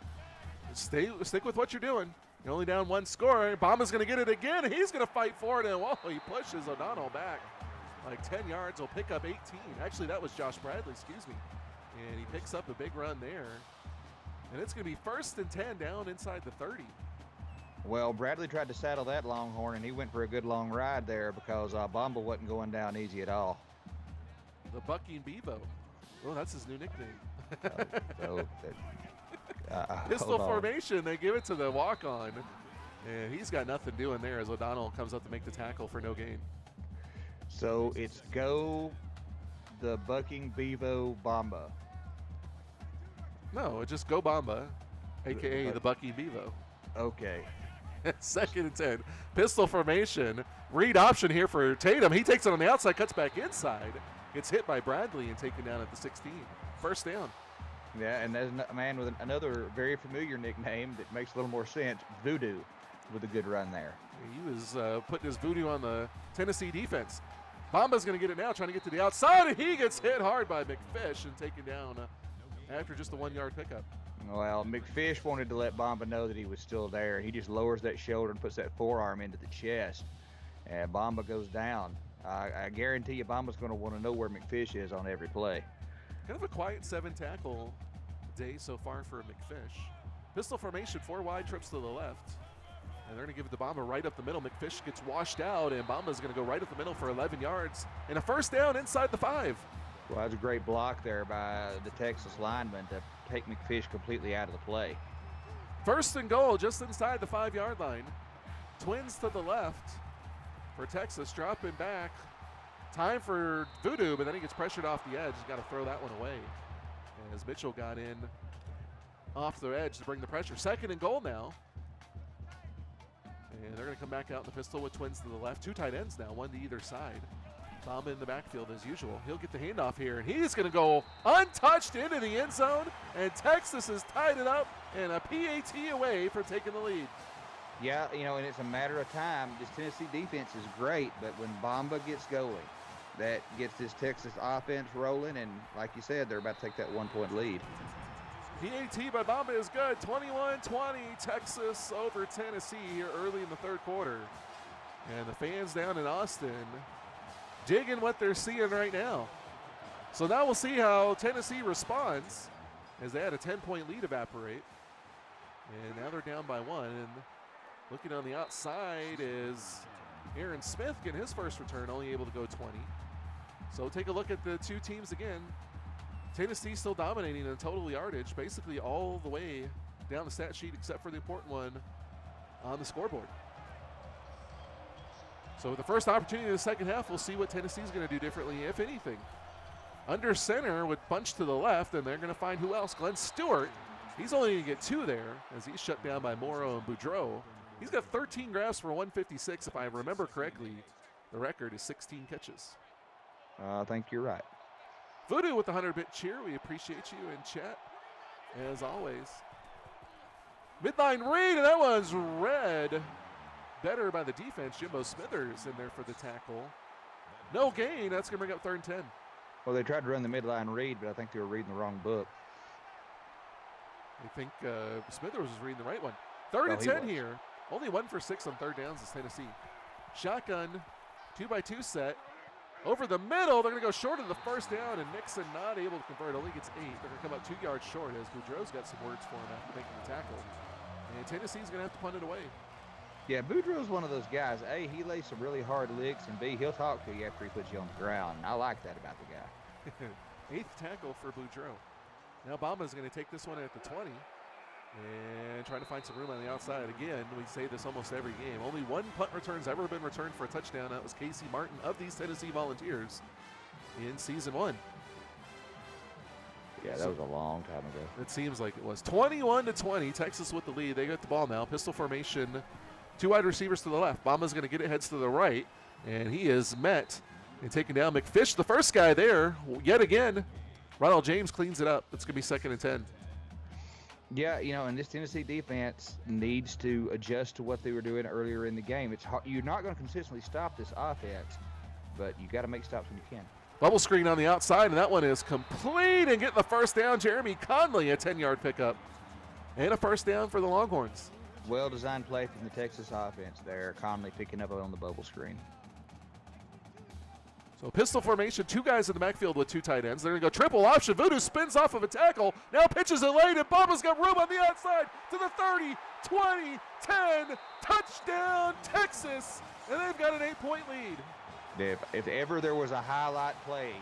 Stick with what you're doing. You're only down 1 score. Bamba's going to get it again. He's going to fight for it, and he pushes O'Donnell back like 10 yards. He'll pick up 18. Actually, that was Josh Bradley, excuse me. And he picks up a big run there. And it's going to be 1st and 10 down inside the 30.
Well, Bradley tried to saddle that Longhorn, and he went for a good long ride there because Bamba wasn't going down easy at all.
The Bucking Bevo. Oh, that's his new nickname. Pistol formation. They give it to the walk-on. And he's got nothing doing there as O'Donnell comes up to make the tackle for no gain.
So it's go the Bucking Bevo Bamba.
No, just go Bamba, a.k.a. the Bucking Bevo.
Okay.
2nd and 10. Pistol formation. Read option here for Tatum. He takes it on the outside, cuts back inside. Gets hit by Bradley and taken down at the 16. First down.
Yeah, and there's a man with another very familiar nickname that makes a little more sense, Voodoo, with a good run there.
He was putting his voodoo on the Tennessee defense. Bamba's going to get it now, trying to get to the outside, and he gets hit hard by McFish and taken down after just a 1-yard pickup.
Well, McFish wanted to let Bamba know that he was still there. He just lowers that shoulder and puts that forearm into the chest, and Bamba goes down. I guarantee you Bamba's going to want to know where McFish is on every play.
Kind of a quiet 7-tackle day so far for McFish. Pistol formation, 4 wide, trips to the left. And they're going to give it to Bamba right up the middle. McFish gets washed out, and Bamba's going to go right up the middle for 11 yards. And a first down inside the 5.
Well, that was a great block there by the Texas lineman to take McFish completely out of the play.
1st and goal just inside the 5-yard line. Twins to the left for Texas, dropping back. Time for Voodoo, but then he gets pressured off the edge. He's got to throw that one away. As Mitchell got in off the edge to bring the pressure. 2nd and goal now. And they're going to come back out in the pistol with twins to the left. 2 tight ends now, 1 to either side. Bamba in the backfield as usual. He'll get the handoff here, and he's going to go untouched into the end zone. And Texas has tied it up and a PAT away from taking the lead.
Yeah, and it's a matter of time. This Tennessee defense is great, but when Bamba gets going, that gets this Texas offense rolling, and like you said, they're about to take that 1-point lead.
PAT by Bamba is good. 21-20, Texas over Tennessee here early in the 3rd quarter. And the fans down in Austin digging what they're seeing right now. So now we'll see how Tennessee responds as they had a 10-point lead evaporate. And now they're down by 1. And looking on the outside is Aaron Smith getting his first return, only able to go 20. So take a look at the two teams again. Tennessee still dominating in total yardage, basically all the way down the stat sheet except for the important one on the scoreboard. So the first opportunity in the second half, we'll see what Tennessee's going to do differently, if anything. Under center with bunch to the left, and they're going to find who else? Glenn Stewart. He's only going to get 2 there as he's shut down by Morrow and Boudreaux. He's got 13 grabs for 156. If I remember correctly, the record is 16 catches.
I think you're right.
Voodoo with the 100-bit cheer. We appreciate you in chat, as always. Midline read, and that one's read better by the defense. Jimbo Smithers in there for the tackle. No gain. That's going to bring up 3rd and 10.
Well, they tried to run the midline read, but I think they were reading the wrong book.
I think Smithers was reading the right one. 3rd and 10 here. Only 1 for 6 on 3rd downs is Tennessee. Shotgun, 2x2 set. Over the middle, they're going to go short of the first down, and Nixon not able to convert. Only gets 8. They're going to come up 2 yards short as Boudreaux's got some words for him after making the tackle. And Tennessee's going to have to punt it away.
Yeah, Boudreaux's one of those guys. A, he lays some really hard licks, and B, he'll talk to you after he puts you on the ground. And I like that about the guy.
8th tackle for Boudreaux. Now Bama's going to take this one at the 20 and trying to find some room on the outside. Again, we say this almost every game. Only 1 punt return's ever been returned for a touchdown. That was Casey Martin of these Tennessee Volunteers in season 1.
Yeah, that was a long time ago.
It seems like it was. 21-20, Texas with the lead. They got the ball now. Pistol formation, 2 wide receivers to the left. Bama's going to get it, heads to the right, and he is met and taken down. McFish, the first guy there, yet again. Ronald James cleans it up. It's going to be 2nd and 10.
Yeah, you know, and this Tennessee defense needs to adjust to what they were doing earlier in the game. It's hard, you're not going to consistently stop this offense, but you got to make stops when you can.
Bubble screen on the outside, and that one is complete and getting the first down. Jeremy Conley, a 10-yard pickup, and a first down for the Longhorns.
Well-designed play from the Texas offense there. Conley picking up on the bubble screen.
So pistol formation, 2 guys in the backfield with 2 tight ends. They're going to go triple option. Voodoo spins off of a tackle. Now pitches it late, and Bubba's got room on the outside to the 30, 20, 10. Touchdown, Texas. And they've got an 8-point lead.
If ever there was a highlight play,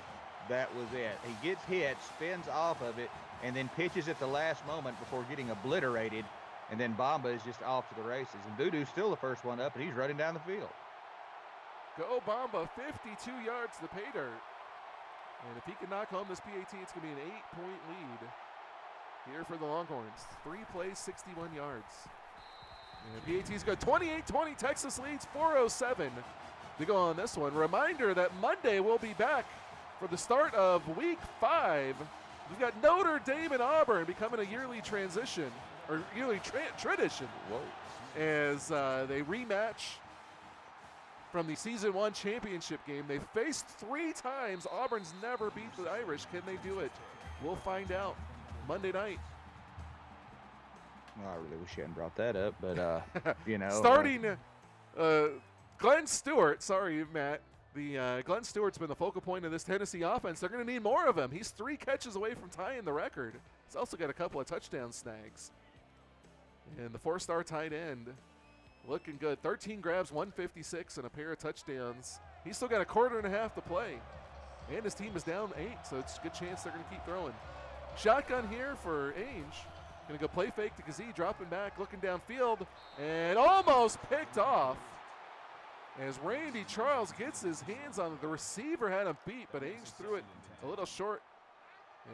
that was it. He gets hit, spins off of it, and then pitches at the last moment before getting obliterated. And then Bamba is just off to the races. And Voodoo's still the first one up, and he's running down the field.
Go Bamba, 52 yards to pay dirt. And if he can knock home this PAT, it's going to be an 8-point lead here for the Longhorns. 3 plays, 61 yards. And PAT's good. 28-20, Texas leads, 4:07 to go on this one. Reminder that Monday we'll be back for the start of Week 5. We've got Notre Dame and Auburn becoming a yearly transition, or yearly tradition.
Whoa.
As they rematch from the Season 1 championship game. They've faced 3 times. Auburn's never beat the Irish. Can they do it? We'll find out Monday night.
Well, I really wish you hadn't brought that up, but, you know.
Starting Glenn Stewart. Sorry, Matt. Glenn Stewart's been the focal point of this Tennessee offense. They're going to need more of him. He's 3 catches away from tying the record. He's also got a couple of touchdown snags. And the 4-star tight end looking good. 13 grabs, 156, and a pair of touchdowns. He's still got a quarter and a half to play. And his team is down 8, so it's a good chance they're going to keep throwing. Shotgun here for Ainge. Going to go play fake to Kazee, dropping back, looking downfield, and almost picked off. As Randy Charles gets his hands on it. The receiver had him beat, but Ainge threw it a little short.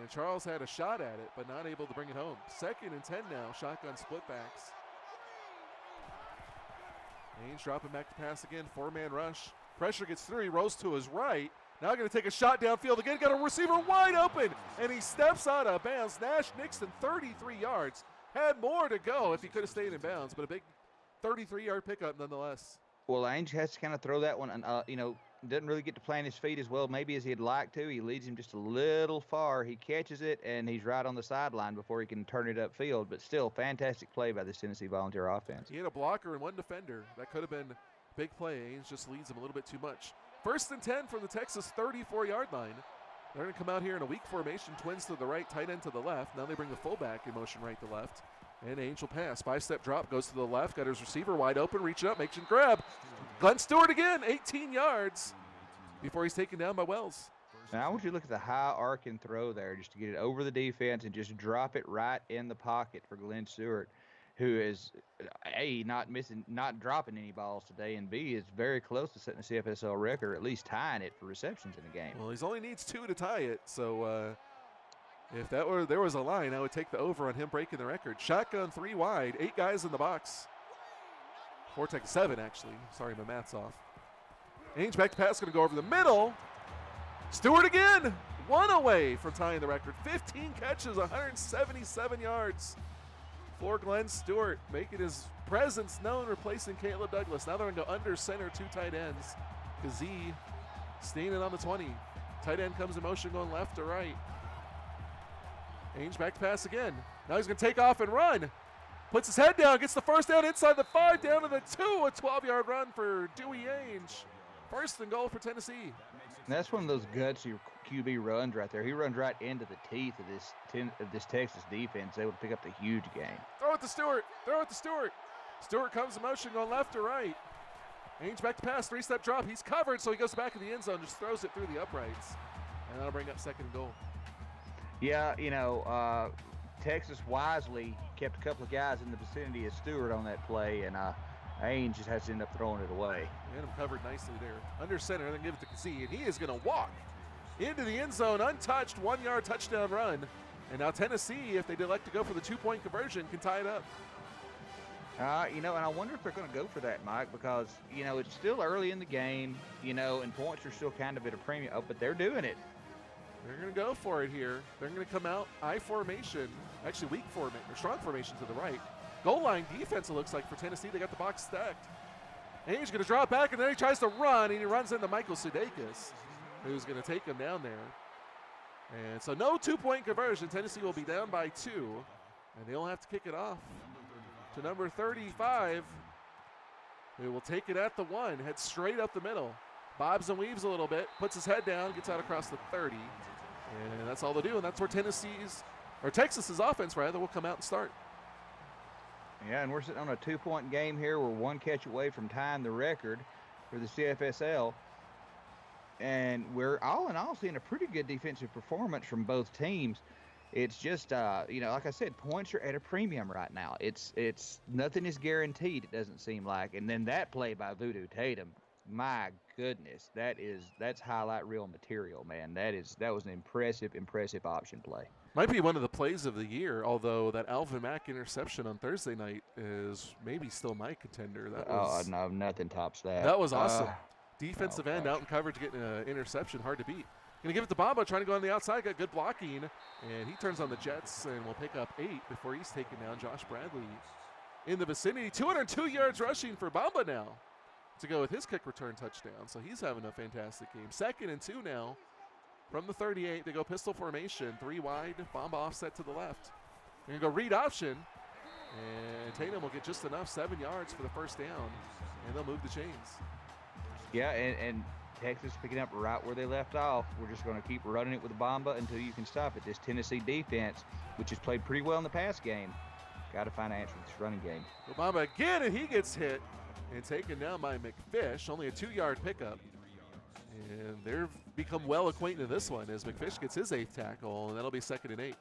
And Charles had a shot at it, but not able to bring it home. 2nd and 10 now, shotgun split backs. Ainge dropping back to pass again, 4-man rush. Pressure gets through, he rolls to his right. Now going to take a shot downfield again, got a receiver wide open, and he steps out of bounds. Nash Nixon, 33 yards. Had more to go if he could have stayed in bounds, but a big 33-yard pickup nonetheless.
Well, Ainge has to kind of throw that one, and, you know, doesn't really get to plant his feet as well maybe as he'd like to. He leads him just a little far. He catches it, and he's right on the sideline before he can turn it upfield. But still, fantastic play by this Tennessee Volunteer offense.
He had a blocker and 1 defender. That could have been a big play. Ainge just leads him a little bit too much. 1st and 10 from the Texas 34-yard line. They're going to come out here in a weak formation, twins to the right, tight end to the left. Now they bring the fullback in motion right to left. And Angel pass. 5-step drop. Goes to the left. Got his receiver wide open. Reaching up. Makes him grab. Glenn Stewart again. 18 yards before he's taken down by Wells.
Now I want you to look at the high arc and throw there just to get it over the defense and just drop it right in the pocket for Glenn Stewart, who is, A, not dropping any balls today, and B, is very close to setting the CFSL record, or at least tying it for receptions in the game.
Well, he only needs 2 to tie it, so if there was a line, I would take the over on him breaking the record. Shotgun 3 wide, 8 guys in the box. Vortex 7, actually. Sorry, my math's off. Ainge back to pass, going to go over the middle. Stewart again, 1 away from tying the record. 15 catches, 177 yards for Glenn Stewart, making his presence known, replacing Caleb Douglas. Now they're going to go under center, 2 tight ends. Kazee staying on the 20. Tight end comes in motion going left to right. Ainge back to pass again. Now he's going to take off and run. Puts his head down, gets the first down inside the 5, down to the 2. A 12-yard run for Dewey Ainge. First and goal for Tennessee.
And that's one of those gutsy QB runs right there. He runs right into the teeth of this Texas defense, able to pick up the huge game.
Throw it to Stewart. Throw it to Stewart. Stewart comes in motion going left to right. Ainge back to pass, 3-step drop. He's covered, so he goes back in the end zone, just throws it through the uprights. And that'll bring up second and goal.
Yeah, Texas wisely kept a couple of guys in the vicinity of Stewart on that play, and Ainge just has to end up throwing it away.
And him covered nicely there. Under center, then give it to Kazee, and he is going to walk into the end zone, untouched, 1-yard touchdown run. And now Tennessee, if they elect to go for the 2-point conversion, can tie it up.
And I wonder if they're going to go for that, Mike, because, it's still early in the game, and points are still kind of at a premium. Oh, but they're doing it.
They're going to go for it here. They're going to come out I formation, actually weak formation, or strong formation to the right. Goal line defense, it looks like, for Tennessee. They got the box stacked. Ainge going to drop back, and then he tries to run, and he runs into Michael Sudeikis, who's going to take him down there. And so no 2-point conversion. Tennessee will be down by 2, and they'll have to kick it off to number 35. They will take it at the 1, head straight up the middle. Bobs and weaves a little bit, puts his head down, gets out across the 30. And that's all they do, and that's where Texas's offense, will come out and start.
Yeah, and we're sitting on a 2-point game here. We're 1 catch away from tying the record for the CFSL. And we're all in all seeing a pretty good defensive performance from both teams. It's just, like I said, points are at a premium right now. It's nothing is guaranteed, it doesn't seem like. And then that play by Voodoo Tatum, my goodness, that's highlight reel material, man. That was an impressive option play.
Might be one of the plays of the year, although that Alvin Mack interception on Thursday night is maybe still my contender.
No, nothing tops that.
That was awesome. Defensive end out in coverage, getting an interception, hard to beat. Gonna give it to Bamba, trying to go on the outside, got good blocking, and he turns on the Jets and will pick up 8 before he's taken down Josh Bradley in the vicinity. 202 yards rushing for Bamba now to go with his kick return touchdown. So he's having a fantastic game. 2nd and 2 now. From the 38, they go pistol formation, 3 wide, Bamba offset to the left. They're going to go read option, and Tatum will get just enough, 7 yards for the first down, and they'll move the chains.
Yeah, and Texas picking up right where they left off. We're just going to keep running it with Bamba until you can stop it. This Tennessee defense, which has played pretty well in the past game, got to find an answer to this running game.
Bamba again, and he gets hit and taken down by McFish, only a 2-yard pickup. And they've become well acquainted in this one as McFish gets his 8th tackle, and that'll be 2nd and 8.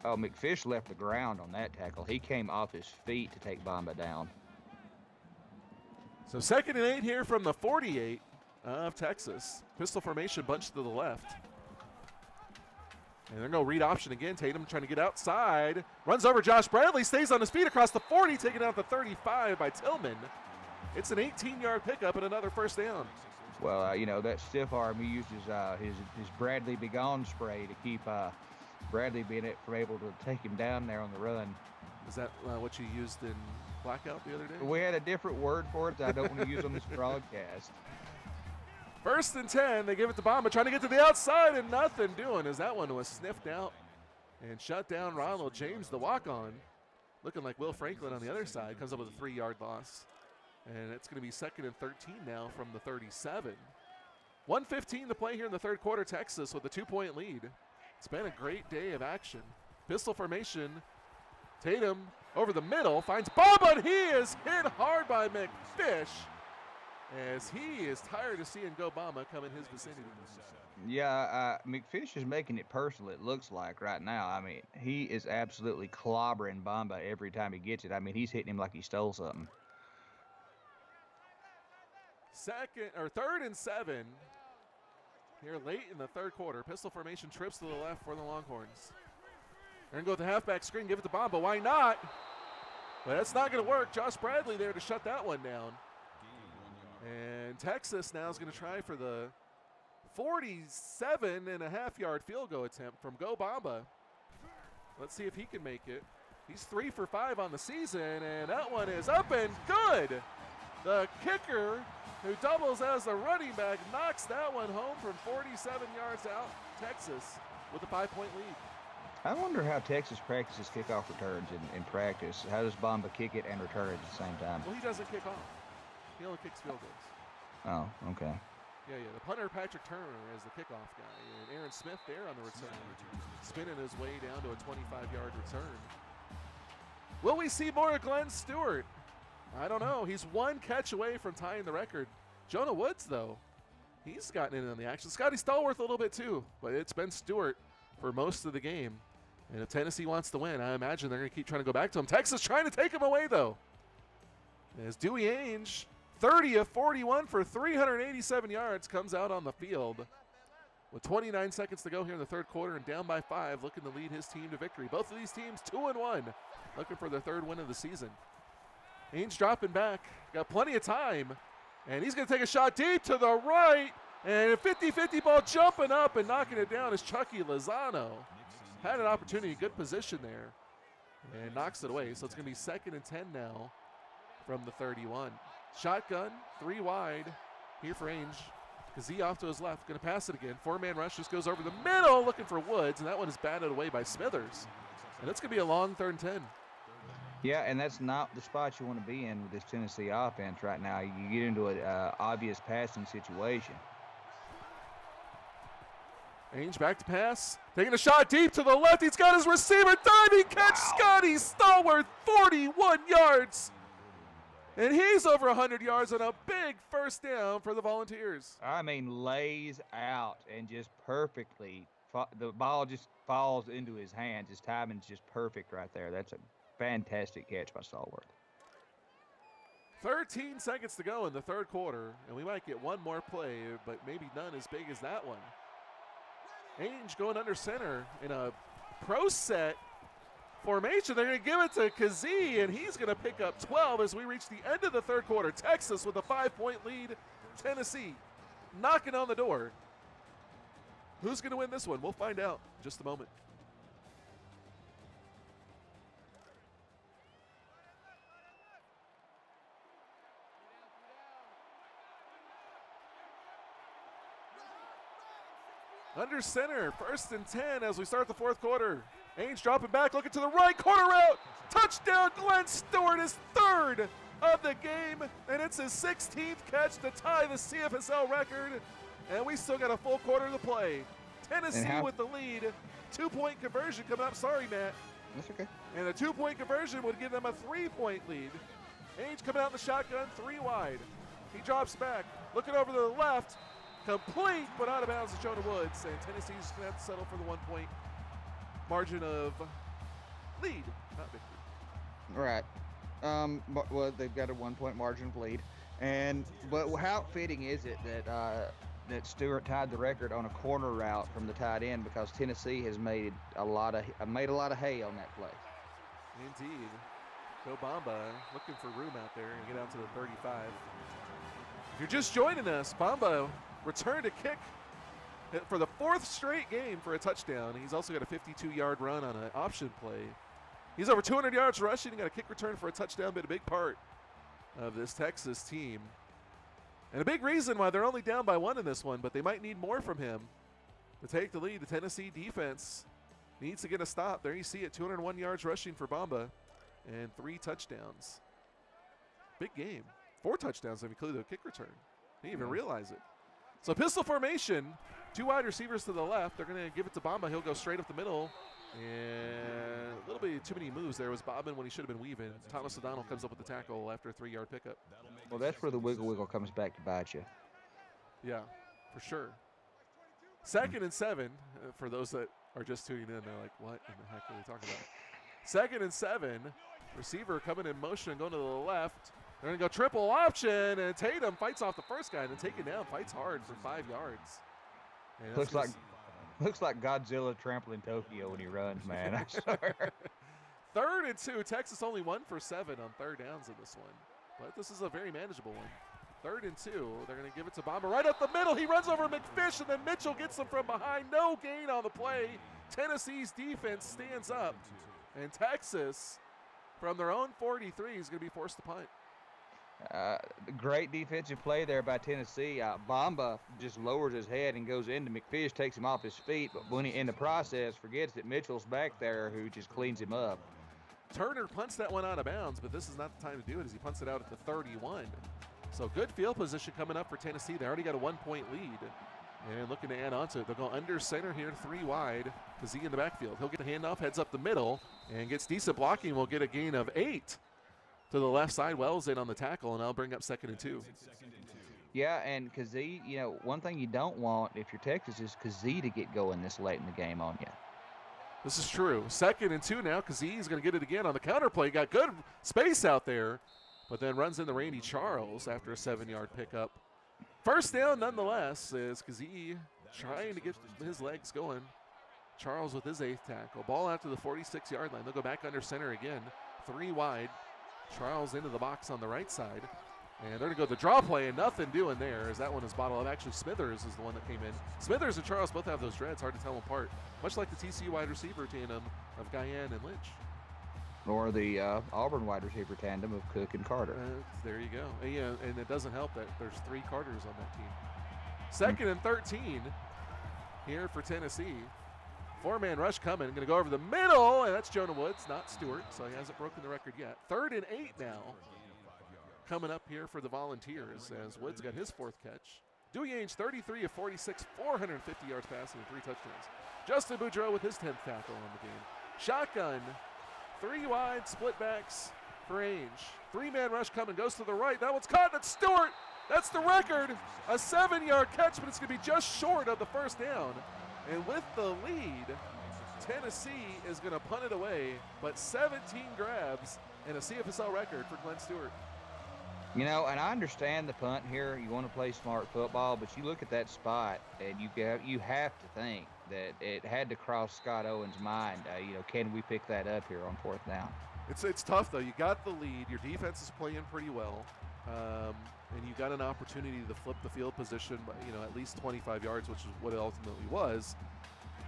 Oh, McFish left the ground on that tackle. He came off his feet to take Bamba down.
So 2nd and 8 here from the 48 of Texas. Pistol formation bunched to the left. And they're going to read option again. Tatum trying to get outside. Runs over Josh Bradley, stays on his feet across the 40, taken out the 35 by Tillman. It's an 18-yard pickup and another first down.
Well, that stiff arm, he used his Bradley Be Gone spray to keep Bradley being able to take him down there on the run.
Is that what you used in Blackout the other day?
We had a different word for it that I don't want to use on this broadcast.
1st and 10, they give it to Bamba, trying to get to the outside, and nothing doing as that one was sniffed out and shut down. Ronald James, the walk-on, looking like Will Franklin on the other side, comes up with a 3-yard loss. And it's going to be 2nd and 13 now from the 37. 1:15 to play here in the 3rd quarter. Texas with a 2-point lead. It's been a great day of action. Pistol formation. Tatum over the middle, finds Bamba, and he is hit hard by McFish as he is tired of seeing Go Bamba come in his vicinity.
Yeah, McFish is making it personal, it looks like, right now. I mean, he is absolutely clobbering Bamba every time he gets it. I mean, he's hitting him like he stole something.
Third and 7 here late in the third quarter. Pistol formation, trips to the left for the Longhorns. They're going to go with the halfback screen, give it to Bamba. Why not? But that's not going to work. Josh Bradley there to shut that one down. And Texas now is going to try for the 47.5-yard field goal attempt from Go Bamba. Let's see if he can make it. He's 3 for 5 on the season, and that one is up and good. The kicker, who doubles as the running back, knocks that one home from 47 yards out. Texas with a 5-point lead.
I wonder how Texas practices kickoff returns in practice. How does Bamba kick it and return it at the same time?
Well, he doesn't kick off. He only kicks field goals.
Oh, okay.
Yeah. The punter, Patrick Turner, is the kickoff guy. And Aaron Smith there on the return, spinning his way down to a 25-yard return. Will we see more of Glenn Stewart? I don't know. He's one catch away from tying the record. Jonah Woods, though, he's gotten in on the action. Scotty Stallworth a little bit, too. But it's been Stewart for most of the game. And if Tennessee wants to win, I imagine they're going to keep trying to go back to him. Texas trying to take him away, though. As Dewey Ainge, 30 of 41 for 387 yards, comes out on the field with 29 seconds to go here in the third quarter and down by 5, looking to lead his team to victory. Both of these teams 2-1, looking for their third win of the season. Ainge dropping back, got plenty of time, and he's going to take a shot deep to the right, and a 50-50 ball jumping up and knocking it down is Chucky Lozano. Had an opportunity, good position there, and knocks it away. So it's going to be 2nd and 10 now from the 31. Shotgun, 3 wide here for Ainge. Kazee off to his left, going to pass it again. 4-man rush, just goes over the middle looking for Woods, and that one is batted away by Smithers. And it's going to be a long 3rd and 10.
Yeah, and that's not the spot you want to be in with this Tennessee offense right now. You get into an obvious passing situation.
Ainge back to pass, taking a shot deep to the left. He's got his receiver, diving catch. Wow. Scotty Stallworth, 41 yards. And he's over 100 yards on a big first down for the Volunteers.
I mean, lays out and just perfectly, the ball just falls into his hands. His timing's just perfect right there. That's a fantastic catch by Stallworth.
13 seconds to go in the third quarter, and we might get one more play, but maybe none as big as that one. Ainge going under center in a pro set formation. They're going to give it to Kazee, and he's going to pick up 12 as we reach the end of the third quarter. Texas with a 5-point lead. Tennessee knocking on the door. Who's going to win this one? We'll find out in just a moment. Under center, 1st and 10 as we start the fourth quarter. Ainge dropping back, looking to the right, corner route. Touchdown, Glenn Stewart, his 3rd of the game, and it's his 16th catch to tie the CFSL record. And we still got a full quarter to play. Tennessee with the lead. 2-point conversion coming up. Sorry, Matt.
That's okay.
And a 2-point conversion would give them a 3-point lead. Ainge coming out in the shotgun, 3 wide. He drops back, looking over to the left. Complete, but out of bounds to Jonah Woods. And Tennessee's going to have to settle for the 1-point margin of lead, not victory.
Right. Well, they've got a 1-point margin of lead. But how fitting is it that Stewart tied the record on a corner route from the tight end, because Tennessee has made a lot of hay on that play.
Indeed. Go Bamba looking for room out there and get out to the 35. If you're just joining us, Bamba returned a kick for the 4th straight game for a touchdown. He's also got a 52-yard run on an option play. He's over 200 yards rushing. He got a kick return for a touchdown, been a big part of this Texas team. And a big reason why they're only down by 1 in this one, but they might need more from him to take the lead. The Tennessee defense needs to get a stop. There you see it, 201 yards rushing for Bamba and 3 touchdowns. Big game. 4 touchdowns if you include a kick return. Didn't even realize it. So pistol formation, 2 wide receivers to the left. They're going to give it to Bamba. He'll go straight up the middle. And a little bit too many moves there. Was bobbing when he should have been weaving. Thomas O'Donnell comes up with the tackle after a 3-yard pickup.
Well, that's where the wiggle comes back to bite you.
Yeah, for sure. 2nd and 7, for those that are just tuning in, they're like, what in the heck are they talking about? 2nd and 7, receiver coming in motion, going to the left. They're going to go triple option, and Tatum fights off the first guy and then taken down, fights hard for 5 yards.
Looks like Godzilla trampling Tokyo when he runs, man. I swear.
3rd and 2, Texas only 1 for 7 on 3rd downs in this one. But this is a very manageable one. 3rd and 2, they're going to give it to Bomber right up the middle. He runs over McFish, and then Mitchell gets him from behind. No gain on the play. Tennessee's defense stands up, and Texas, from their own 43, is going to be forced to punt.
Great defensive play there by Tennessee. Bamba just lowers his head and goes into McFish, takes him off his feet, but when he, in the process, forgets that Mitchell's back there who just cleans him up.
Turner punts that one out of bounds, but this is not the time to do it as he punts it out at the 31. So good field position coming up for Tennessee. They already got a 1-point lead. And looking to add on to it. They'll go under center here, 3 wide. Kazee in the backfield. He'll get a handoff, heads up the middle, and gets decent blocking. Will get a gain of 8 to the left side. Wells in on the tackle, and I'll bring up 2nd and 2.
Yeah, and Kazee, you know, one thing you don't want if you're Texas is Kazee to get going this late in the game on you.
This is true. 2nd and 2 now. Kazee is going to get it again on the counter play. Got good space out there, but then runs into Randy Charles after a 7-yard pickup. First down nonetheless is Kazee trying to get his legs going. Charles with his 8th tackle. Ball out to the 46-yard line. They'll go back under center again. 3 wide. Charles into the box on the right side. And they're going to go the draw play, and nothing doing there as that one is bottled up. Actually, Smithers is the one that came in. Smithers and Charles both have those dreads. Hard to tell them apart. Much like the TCU wide receiver tandem of Guyan and Lynch.
Or the Auburn wide receiver tandem of Cook and Carter.
There you go. Yeah, and it doesn't help that there's 3 Carters on that team. 2nd and 13 here for Tennessee. 4-man rush coming. Going to go over the middle, and that's Jonah Woods, not Stewart, so he hasn't broken the record yet. 3rd and 8 now coming up here for the Volunteers as Woods got his 4th catch. Dewey Ainge, 33 of 46, 450 yards passing and 3 touchdowns. Justin Boudreau with his 10th tackle on the game. Shotgun. 3 wide, split backs for Ainge. 3-man rush coming, goes to the right. That one's caught, that's Stewart. That's the record. A 7-yard catch, but it's going to be just short of the first down. And with the lead, Tennessee is going to punt it away, but 17 grabs and a CFSL record for Glenn Stewart.
You know, and I understand the punt here. You want to play smart football, but you look at that spot, and you have to think that it had to cross Scott Owen's mind. You know, can we pick that up here on 4th down?
It's tough, though. You got the lead. Your defense is playing pretty well. And you got an opportunity to flip the field position by, you know, at least 25 yards, which is what it ultimately was.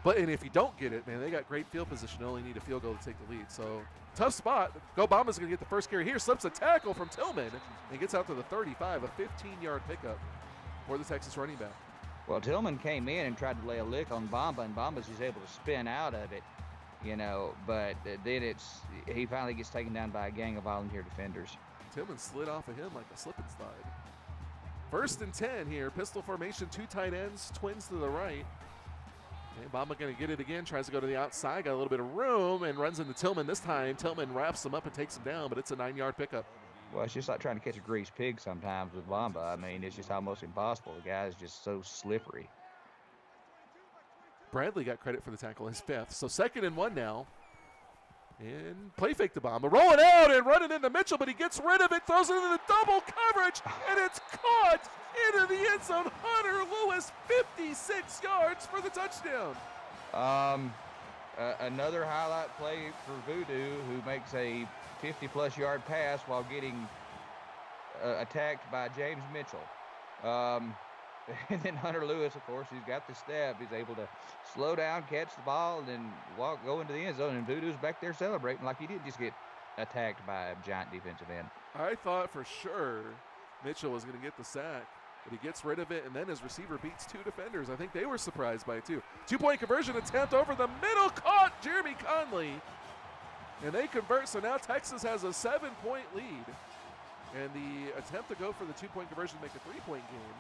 And if you don't get it, man, they got great field position. They only need a field goal to take the lead. So, tough spot. Go Bama's going to get the first carry here. Slips a tackle from Tillman and gets out to the 35, a 15-yard pickup for the Texas running back.
Well, Tillman came in and tried to lay a lick on Bamba, and Bamba's just able to spin out of it, you know. But then he finally gets taken down by a gang of volunteer defenders.
Tillman slid off of him like a slip and slide. 1st and 10 here. Pistol formation, 2 tight ends, twins to the right. And Bamba going to get it again, tries to go to the outside, got a little bit of room, and runs into Tillman this time. Tillman wraps him up and takes him down, but it's a 9-yard pickup.
Well, it's just like trying to catch a greased pig sometimes with Bamba. I mean, it's just almost impossible. The guy is just so slippery.
Bradley got credit for the tackle, his 5th. So 2nd and 1 now. And play fake to Bamba. Rolling out and running into Mitchell, but he gets rid of it, throws it into the double coverage, and it's caught into the end zone. Hunter Lewis, 56 yards for the touchdown.
Another highlight play for Voodoo, who makes a 50-plus yard pass while getting attacked by James Mitchell. And then Hunter Lewis, of course, he's got the step. He's able to slow down, catch the ball, and then go into the end zone. And Voodoo's back there celebrating like he didn't just get attacked by a giant defensive end.
I thought for sure Mitchell was going to get the sack, but he gets rid of it, and then his receiver beats 2 defenders. I think they were surprised by it, too. 2-point conversion attempt over the middle, caught Jeremy Conley. And they convert, so now Texas has a 7-point lead. And the attempt to go for the 2-point conversion to make a 3-point game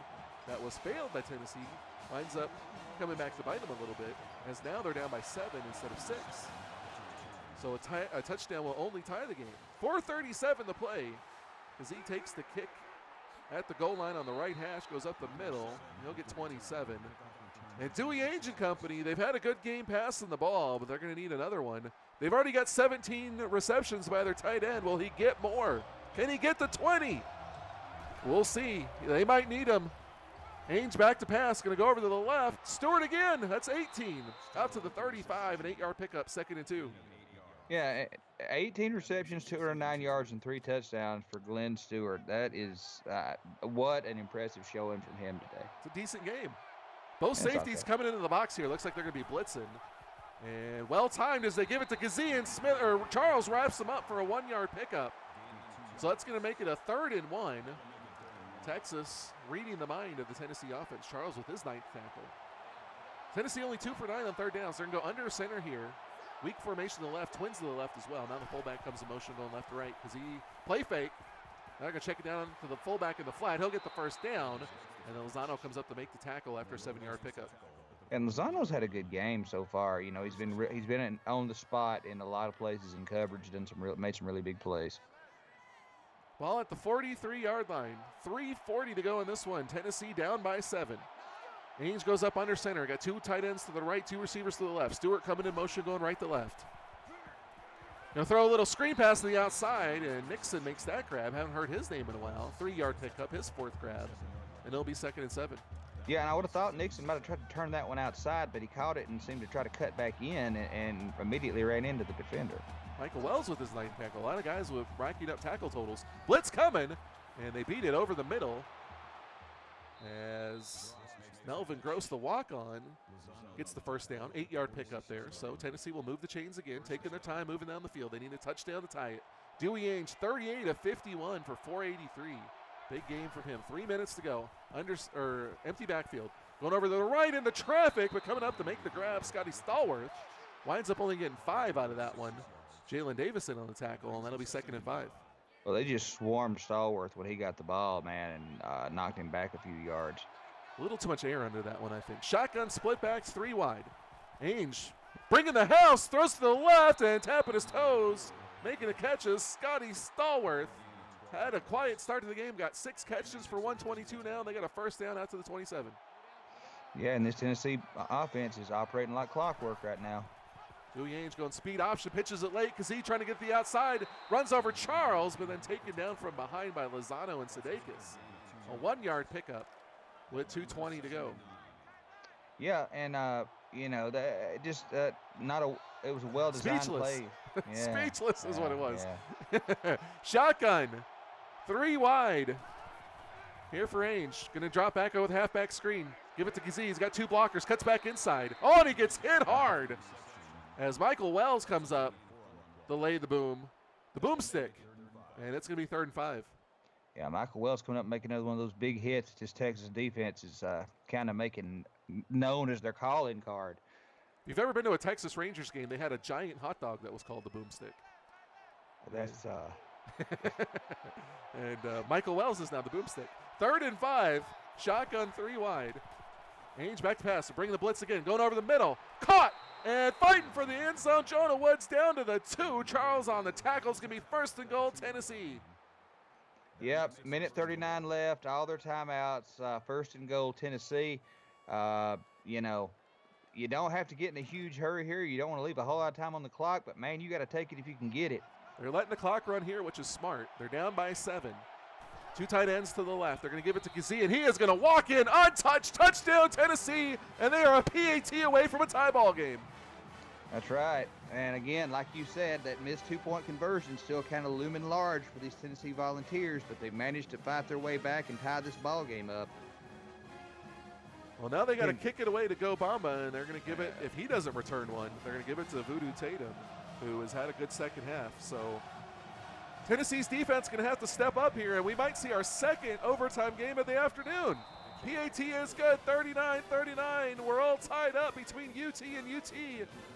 that was failed by Tennessee Winds up coming back to bite them a little bit, as now they're down by 7 instead of 6. So a touchdown will only tie the game. 4:37 to play. Kazee takes the kick at the goal line on the right hash, goes up the middle. He'll get 27. And Dewey Ainge and company, they've had a good game passing the ball, but they're going to need another one. They've already got 17 receptions by their tight end. Will he get more? Can he get to 20? We'll see. They might need him. Ainge back to pass, going to go over to the left. Stewart again, that's 18. Out to the 35, an 8-yard pickup, 2nd and 2.
Yeah, 18 receptions, 209 yards, and 3 touchdowns for Glenn Stewart. That is what an impressive showing from him today.
It's a decent game. Both safeties coming into the box here. Looks like they're going to be blitzing. And well-timed as they give it to Kazee, and Charles wraps them up for a 1-yard pickup. So that's going to make it a 3rd and 1. Texas reading the mind of the Tennessee offense. Charles with his 9th tackle. Tennessee only 2 for 9 on 3rd down, so they're going to go under center here. Weak formation to the left, twins to the left as well. Now the fullback comes in motion going left to right. Kazee play fake. Now they're going to check it down to the fullback in the flat. He'll get the first down, and then Lozano comes up to make the tackle after a 7-yard pickup.
And Lozano's had a good game so far. You know, he's been on the spot in a lot of places in coverage, made some really big plays.
Ball at the 43-yard line. 3:40 to go in this one. Tennessee down by 7. Ainge goes up under center. Got 2 tight ends to the right, 2 receivers to the left. Stewart coming in motion, going right to left. Gonna throw a little screen pass to the outside, and Nixon makes that grab. Haven't heard his name in a while. 3-yard pickup, his 4th grab, and it'll be 2nd and 7.
Yeah, and I would have thought Nixon might have tried to turn that one outside, but he caught it and seemed to try to cut back in and immediately ran into the defender.
Michael Wells with his 9th tackle. A lot of guys with racking up tackle totals. Blitz coming, and they beat it over the middle as Melvin Gross, the walk-on, gets the first down. 8-yard pickup there. So Tennessee will move the chains again, taking their time moving down the field. They need a touchdown to tie it. Dewey Ainge, 38 of 51 for 483. Big game from him. 3 minutes to go. Empty backfield. Going over to the right into traffic, but coming up to make the grab, Scotty Stallworth. Winds up only getting 5 out of that one. Jalen Davison on the tackle, and that'll be 2nd and 5.
Well, they just swarmed Stallworth when he got the ball, man, and knocked him back a few yards.
A little too much air under that one, I think. Shotgun split backs, 3 wide. Ainge bringing the house, throws to the left and tapping his toes. Making the catches, Scotty Stallworth. Had a quiet start to the game, got 6 catches for 122 now. They got a first down out to the 27.
Yeah, and this Tennessee offense is operating like clockwork right now.
Dewey Ainge going speed option, pitches it late. Kazee trying to get the outside, runs over Charles, but then taken down from behind by Lozano and Sudeikis. A 1-yard pickup with 2:20 to go.
Yeah, and you know, it was a well-designed play. Yeah,
Speechless is what it was.
Yeah.
Shotgun, 3 wide. Here for Ainge. Going to drop back with halfback screen. Give it to Kazee. He's got 2 blockers. Cuts back inside. Oh, and he gets hit hard. As Michael Wells comes up to lay the boomstick. And it's going to be 3rd and 5.
Yeah, Michael Wells coming up making another one of those big hits. This Texas defense is kind of making known as their calling card.
If you've ever been to a Texas Rangers game, they had a giant hot dog that was called the boomstick.
That's
and Michael Wells is now the boomstick. 3rd and 5, shotgun 3 wide. Ainge back to pass, bringing the blitz again, going over the middle, caught, and fighting for the end zone. Jonah Woods down to the 2. Charles on the tackle. It's going to be 1st and goal, Tennessee.
Yep, minute 39 left, all their timeouts, 1st and goal, Tennessee. You know, you don't have to get in a huge hurry here. You don't want to leave a whole lot of time on the clock, but, man, you got to take it if you can get it.
They're letting the clock run here, which is smart. They're down by 7. 2 tight ends to the left. They're going to give it to Kazee, and he is going to walk in untouched. Touchdown, Tennessee, and they are a PAT away from a tie ball game.
That's right. And, again, like you said, that missed 2-point conversion still kind of looming large for these Tennessee Volunteers, but they managed to fight their way back and tie this ball game up.
Well, now they got to kick it away to Go Bamba, and they're going to give it, if he doesn't return one, they're going to give it to Voodoo Tatum, who has had a good second half. So Tennessee's defense going to have to step up here, and we might see our 2nd overtime game of the afternoon. PAT is good, 39-39. We're all tied up between UT and UT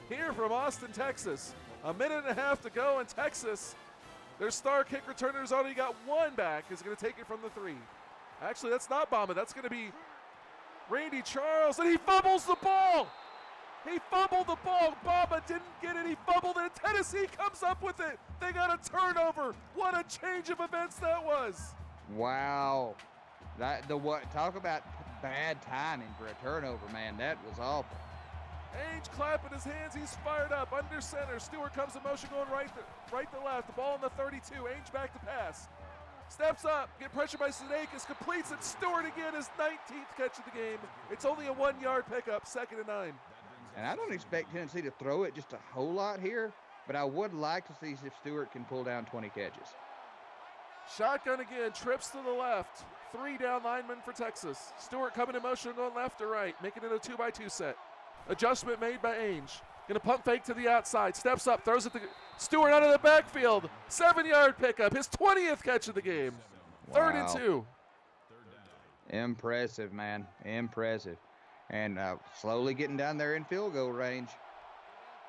here from Austin, Texas. A minute and a half to go in Texas. Their star kick returner's already got 1 back. Is going to take it from the 3. Actually, that's not Bamba. That's going to be Randy Charles, and he fumbles the ball. He fumbled the ball. Baba didn't get it. He fumbled it. Tennessee comes up with it. They got a turnover. What a change of events that was.
Wow. Talk about bad timing for a turnover, man. That was awful.
Ainge clapping his hands. He's fired up. Under center. Stewart comes in motion going right to left. The ball in the 32. Ainge back to pass. Steps up. Get pressure by Sudeikis. Completes it. Stewart again, his 19th catch of the game. It's only a 1-yard pickup. 2nd and 9.
And I don't expect Tennessee to throw it just a whole lot here, but I would like to see if Stewart can pull down 20 catches.
Shotgun again. Trips to the left. 3 down linemen for Texas. Stewart coming in motion going left to right. Making it a 2-by-2 set. Adjustment made by Ainge. Gonna pump fake to the outside. Steps up, throws it to Stewart out of the backfield. 7-yard pickup, his 20th catch of the game.
Wow.
3rd and 2.
Impressive, man. Impressive. And slowly getting down there in field goal range.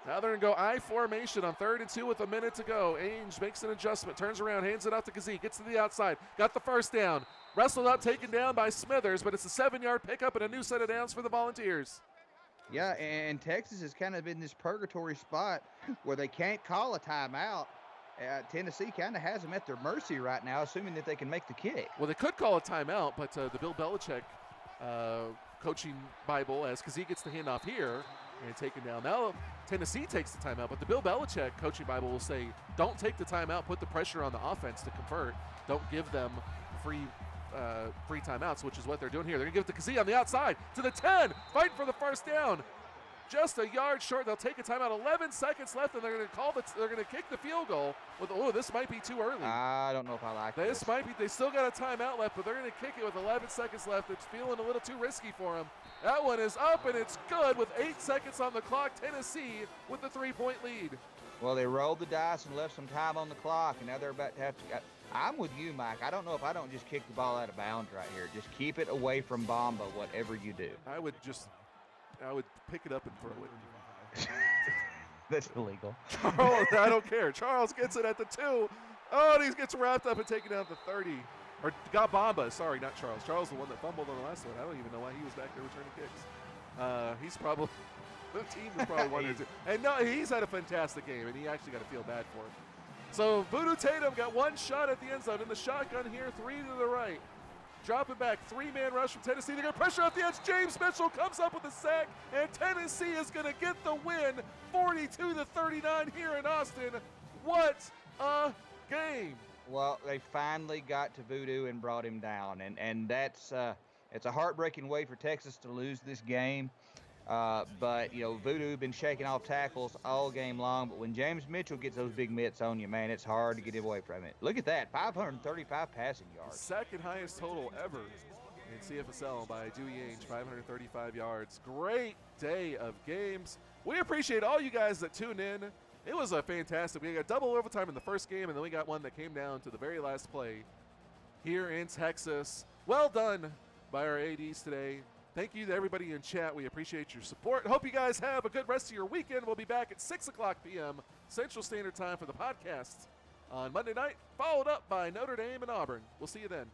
Now they're gonna go I formation on 3rd and 2 with a minute to go. Ainge makes an adjustment, turns around, hands it out to Kazee, gets to the outside, got the first down. Wrestled up, taken down by Smithers, but it's a 7-yard pickup and a new set of downs for the Volunteers.
Yeah, and Texas has kind of been this purgatory spot where they can't call a timeout. Tennessee kind of has them at their mercy right now, assuming that they can make the kick.
Well, they could call a timeout, but the Bill Belichick coaching Bible, as Kazee gets the handoff here and taken down. Now Tennessee takes the timeout, but the Bill Belichick coaching Bible will say, don't take the timeout, put the pressure on the offense to convert. Don't give them free timeouts, which is what they're doing here. They're going to give it to Kazee on the outside to the 10, fighting for the first down. Just a yard short. They'll take a timeout. 11 seconds left, and they're going to they're going to kick the field goal. With this might be too early.
I don't know if I like this.
This might be. They still got a timeout left, but they're going to kick it with 11 seconds left. It's feeling a little too risky for them. That one is up, and it's good with 8 seconds on the clock. Tennessee with the 3-point lead.
Well, they rolled the dice and left some time on the clock, and now they're about to have to. I'm with you, Mike. I don't know if I don't just kick the ball out of bounds right here. Just keep it away from Bamba, whatever you do.
I would pick it up and throw it.
That's illegal.
Charles, I don't care. Charles gets it at the 2. Oh, and he gets wrapped up and taken down at the 30. Or got Bamba. Sorry, not Charles. Charles the one that fumbled on the last one. I don't even know why he was back there returning kicks. He's probably the team is probably one or two. And no, he's had a fantastic game, and he actually got to feel bad for him. So Voodoo Tatum got one shot at the end zone in the shotgun here, 3 to the right. Dropping back, 3-man rush from Tennessee. They're going to pressure off the edge. James Mitchell comes up with a sack, and Tennessee is going to get the win, 42-39 here in Austin. What a game!
Well, they finally got to Voodoo and brought him down, and that's it's a heartbreaking way for Texas to lose this game. But, you know, Voodoo been shaking off tackles all game long. But when James Mitchell gets those big mitts on you, man, it's hard to get him away from it. Look at that, 535 passing yards.
Second highest total ever in CFSL by Dewey Ainge, 535 yards. Great day of games. We appreciate all you guys that tune in. It was a fantastic. We got double overtime in the first game, and then we got one that came down to the very last play here in Texas. Well done by our ADs today. Thank you to everybody in chat. We appreciate your support. Hope you guys have a good rest of your weekend. We'll be back at 6 o'clock p.m. Central Standard Time for the podcast on Monday night, followed up by Notre Dame and Auburn. We'll see you then.